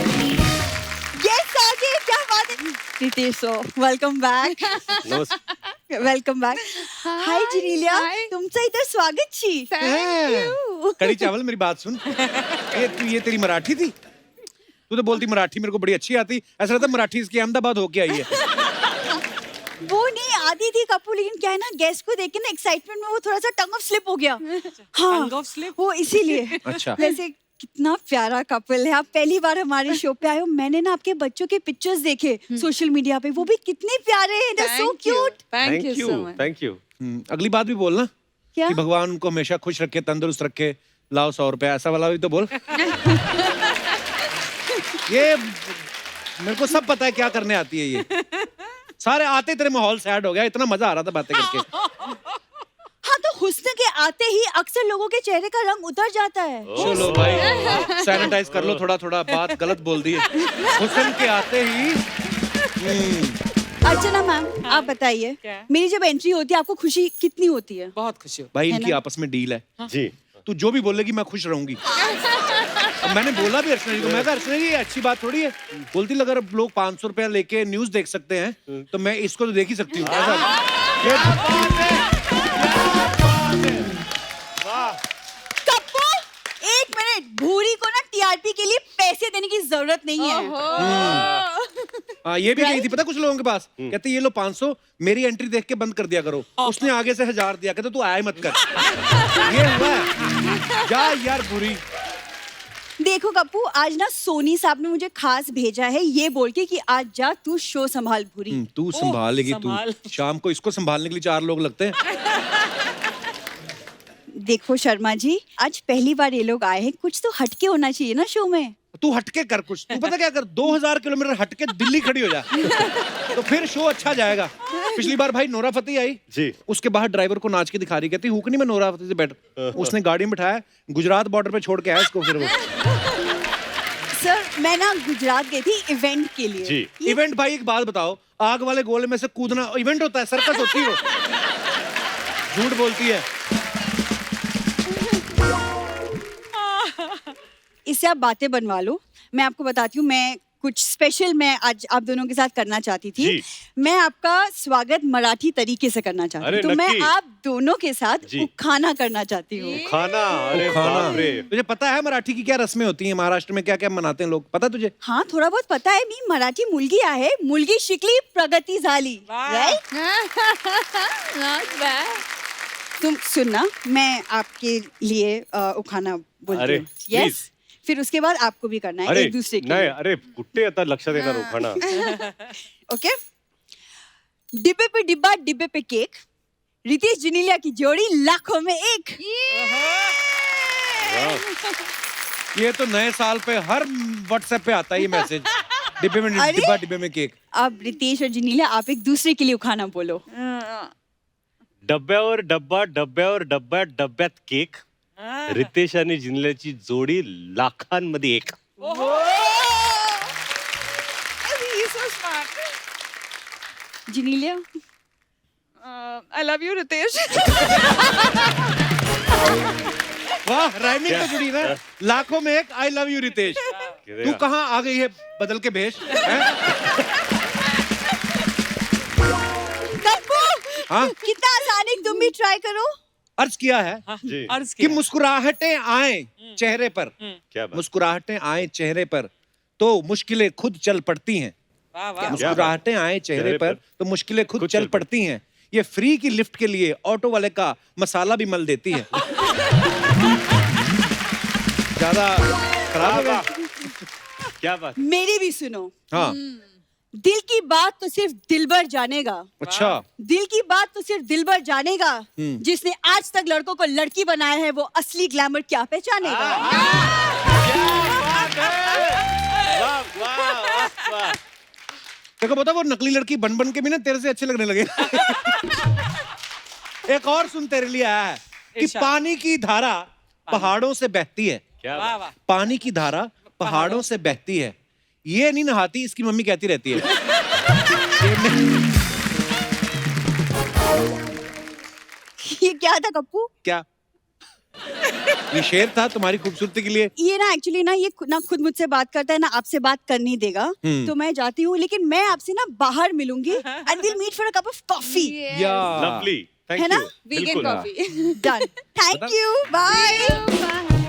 Speaker 9: यस आ गए, क्या बात है रितेश। Welcome back.
Speaker 3: नमस्ते।
Speaker 9: Welcome back. हाय जिनेलिया, तुमचं इथं स्वागत छी।
Speaker 4: कड़ी चावल, मेरी बात सुन। ये तेरी मराठी थी? तू तो बोलती मराठी मेरे को बड़ी अच्छी आती, ऐसा लगता मराठी इसकी अहमदाबाद होके आई है।
Speaker 9: वो नहीं आती थी कपूर, लेकिन क्या है ना, गेस्ट को देख के ना एक्साइटमेंट में वो थोड़ा सा टंग ऑफ स्लिप हो गया। हाँ,
Speaker 6: Tongue of slip?
Speaker 9: वो इसीलिए।
Speaker 4: अच्छा।
Speaker 9: वैसे कितना प्यारा कपल है। आप पहली बार हमारे शो पे आए हो। मैंने ना आपके बच्चों के पिक्चर्स देखे सोशल मीडिया पे, वो भी कितने प्यारे हैं। They're so cute।
Speaker 5: Thank you so much.
Speaker 3: Thank you.
Speaker 4: अगली बात भी बोलना
Speaker 9: क्या?
Speaker 4: कि भगवान उनको हमेशा खुश रखे, तंदुरुस्त रखे, लाओ 100 रुपया, ऐसा वाला भी तो बोल। ये मेरे को सब पता है क्या करने आती है ये। सारे आते तेरे माहौल सैड हो गया, इतना मजा आ रहा था बातें करके।
Speaker 9: हाँ, तो हुस्न के आते ही अक्सर लोगों के चेहरे का रंग उतर जाता है।
Speaker 4: चलो भाई, सैनिटाइज कर लो थोड़ा थोड़ा, बात गलत बोल दी है। हुस्न के आते ही
Speaker 9: अर्चना मैम, आप बताइए,
Speaker 6: क्या?
Speaker 9: मेरी जब एंट्री होती है आपको खुशी कितनी होती है?
Speaker 6: बहुत खुशी होती
Speaker 4: भाई इनकी आपस में डील है।
Speaker 3: जी।
Speaker 4: तू जो भी बोलेगी मैं खुश रहूंगी। अब मैंने बोला भी अर्चना जी को, मैं कहा अर्चना जी ये अच्छी बात थोड़ी है। बोलती अगर लोग 500 रुपया लेके न्यूज देख सकते हैं तो मैं इसको तो देख ही सकती हूँ।
Speaker 9: कप्पू, एक मिनट, भूरी को ना टीआरपी के लिए पैसे देने की जरूरत नहीं है।
Speaker 4: हाँ, ये भी गई थी पता कुछ लोगों के पास, कहते ये लो 500, मेरी एंट्री देख के बंद कर दिया करो। उसने आगे से 1000 दिया, कहते तू आया ही मत कर। ये हुआ है। जा यार बुरी।
Speaker 9: देखो कप्पू, आज ना सोनी साहब ने मुझे खास भेजा है ये बोल के कि आज जा तू शो संभाल भूरी।
Speaker 4: तू संभालेगी
Speaker 6: संभाल।
Speaker 4: तू। शाम को इसको संभालने के लिए 4 लोग लगते हैं।
Speaker 9: देखो शर्मा जी, आज पहली बार ये लोग आए हैं, कुछ तो हटके होना चाहिए ना शो में।
Speaker 4: तू हटके कर कुछ। तू पता क्या कर, 2000 किलोमीटर हटके दिल्ली खड़ी हो जा, तो फिर शो अच्छा जाएगा। पिछली बार भाई नोरा फतेही आई
Speaker 3: जी।
Speaker 4: उसके बाहर ड्राइवर को नाच के दिखा रही, कहती हुक नहीं मैं नोरा फतेही से बैठ। उसने गाड़ी में बिठाया, गुजरात बॉर्डर पे छोड़ के आया इसको। फिर वो
Speaker 9: सर, मैं ना गुजरात गई थी इवेंट के लिए।
Speaker 3: जी।
Speaker 4: इवेंट भाई एक बात बताओ, आग वाले गोले में से कूदना इवेंट होता है? सर्कस होती है वो? झूठ बोलती है।
Speaker 9: इससे आप बातें बनवा लो। मैं आपको बताती हूँ, मैं कुछ स्पेशल मैं आज आप दोनों के साथ करना चाहती थी।
Speaker 3: जी।
Speaker 9: मैं आपका स्वागत मराठी तरीके से करना चाहती
Speaker 3: अरे
Speaker 9: हूँ। तो मैं
Speaker 3: नक्की।
Speaker 9: आप दोनों के साथ
Speaker 3: जी।
Speaker 9: खाना करना चाहती हूँ।
Speaker 3: खाना, अरे
Speaker 4: खाना।
Speaker 3: बाप रे।
Speaker 4: तुझे पता है मराठी की क्या रस्में होती हैं, महाराष्ट्र में क्या क्या मनाते हैं लोग, पता तुझे?
Speaker 9: हाँ, थोड़ा बहुत पता है। मी मराठी मुलगी आहे, मुलगी शिकली प्रगती झाली।
Speaker 6: वाह।
Speaker 9: राइट? तुम सुनना, मैं आपके लिए उखाना बोलती
Speaker 3: अरे,
Speaker 9: हूँ।
Speaker 3: please।
Speaker 9: यस, फिर उसके बाद आपको भी करना है
Speaker 3: अरे
Speaker 9: एक दूसरे के
Speaker 3: नाही,
Speaker 9: लिए।
Speaker 3: अरे कुठे आता लक्षात येणार उखाणा।
Speaker 9: ओके, डिब्बे पे डिब्बा, डिब्बे पे केक, रितेश जिनेलिया की जोड़ी लाखों में एक।
Speaker 4: ये तो नए साल पे हर व्हाट्सएप पे आता है ये मैसेज। डिब्बे में
Speaker 9: अरे?
Speaker 4: डिब्बा, डिब्बे में केक।
Speaker 9: अब रितेश और जिनेलिया आप एक दूसरे के लिए उखाना बोलो।
Speaker 3: डब्यावर डब्बा, डब्यावर डब्बा, डब्यात केक, रितेश आणि जिनल्याची जोडी लाखांमध्ये एक।
Speaker 9: He's so
Speaker 5: smart.
Speaker 9: Genelia
Speaker 5: I love you, Ritesh.
Speaker 4: वाह, राइमिंग तो जुड़ी ना। लाखों में एक आई लव यू रितेश। तू कहाँ आ गई है बदल के भेष? हाँ?
Speaker 9: कितना आसान है, तुम भी ट्राई करो।
Speaker 4: अर्ज किया है
Speaker 3: जी
Speaker 6: अर्ज
Speaker 4: कि
Speaker 6: किया।
Speaker 4: मुस्कुराहटें आए चेहरे पर,
Speaker 3: क्या बात
Speaker 4: मुस्कुराहटें आए चेहरे पर तो मुश्किलें खुद चल पड़ती हैं।
Speaker 6: वाह वाह
Speaker 4: मुस्कुराहटें आए चेहरे पर तो मुश्किलें खुद चल पड़ती हैं। ये फ्री की लिफ्ट के लिए ऑटो वाले का मसाला भी मल देती है। ज्यादा खराब हो गया?
Speaker 3: क्या बात
Speaker 9: मेरी भी सुनो।
Speaker 4: हाँ,
Speaker 9: दिल की बात तो सिर्फ दिलबर जानेगा।
Speaker 4: अच्छा।
Speaker 9: दिल की बात तो सिर्फ दिलबर जानेगा। जिसने आज तक लड़कों को लड़की बनाया है वो असली ग्लैमर क्या पहचानेगा।
Speaker 4: देखो बता, वो नकली लड़की बन बन के भी ना तेरे से अच्छे लगने लगे। एक और सुन तेरे लिए आया है कि
Speaker 6: इरशाद।
Speaker 4: पानी की धारा पहाड़ों से बहती है।
Speaker 3: क्या
Speaker 6: वाह
Speaker 3: बात
Speaker 6: वाह
Speaker 4: पानी की धारा पहाड़ों से बहती है। ये नहीं नहाती, इसकी मम्मी कहती रहती है।
Speaker 9: ये क्या था कप्पू?
Speaker 4: क्या ये शेर था तुम्हारी खूबसूरती के लिए?
Speaker 9: ये ना एक्चुअली ना ये ना खुद मुझसे बात करता है ना आपसे बात करने देगा। तो मैं जाती हूँ, लेकिन मैं आपसे ना बाहर मिलूंगी and will meet for a cup of coffee.
Speaker 4: या
Speaker 3: लवली थैंक
Speaker 9: है ना?
Speaker 3: You
Speaker 5: Vegan coffee.
Speaker 9: Done. Thank you, bye.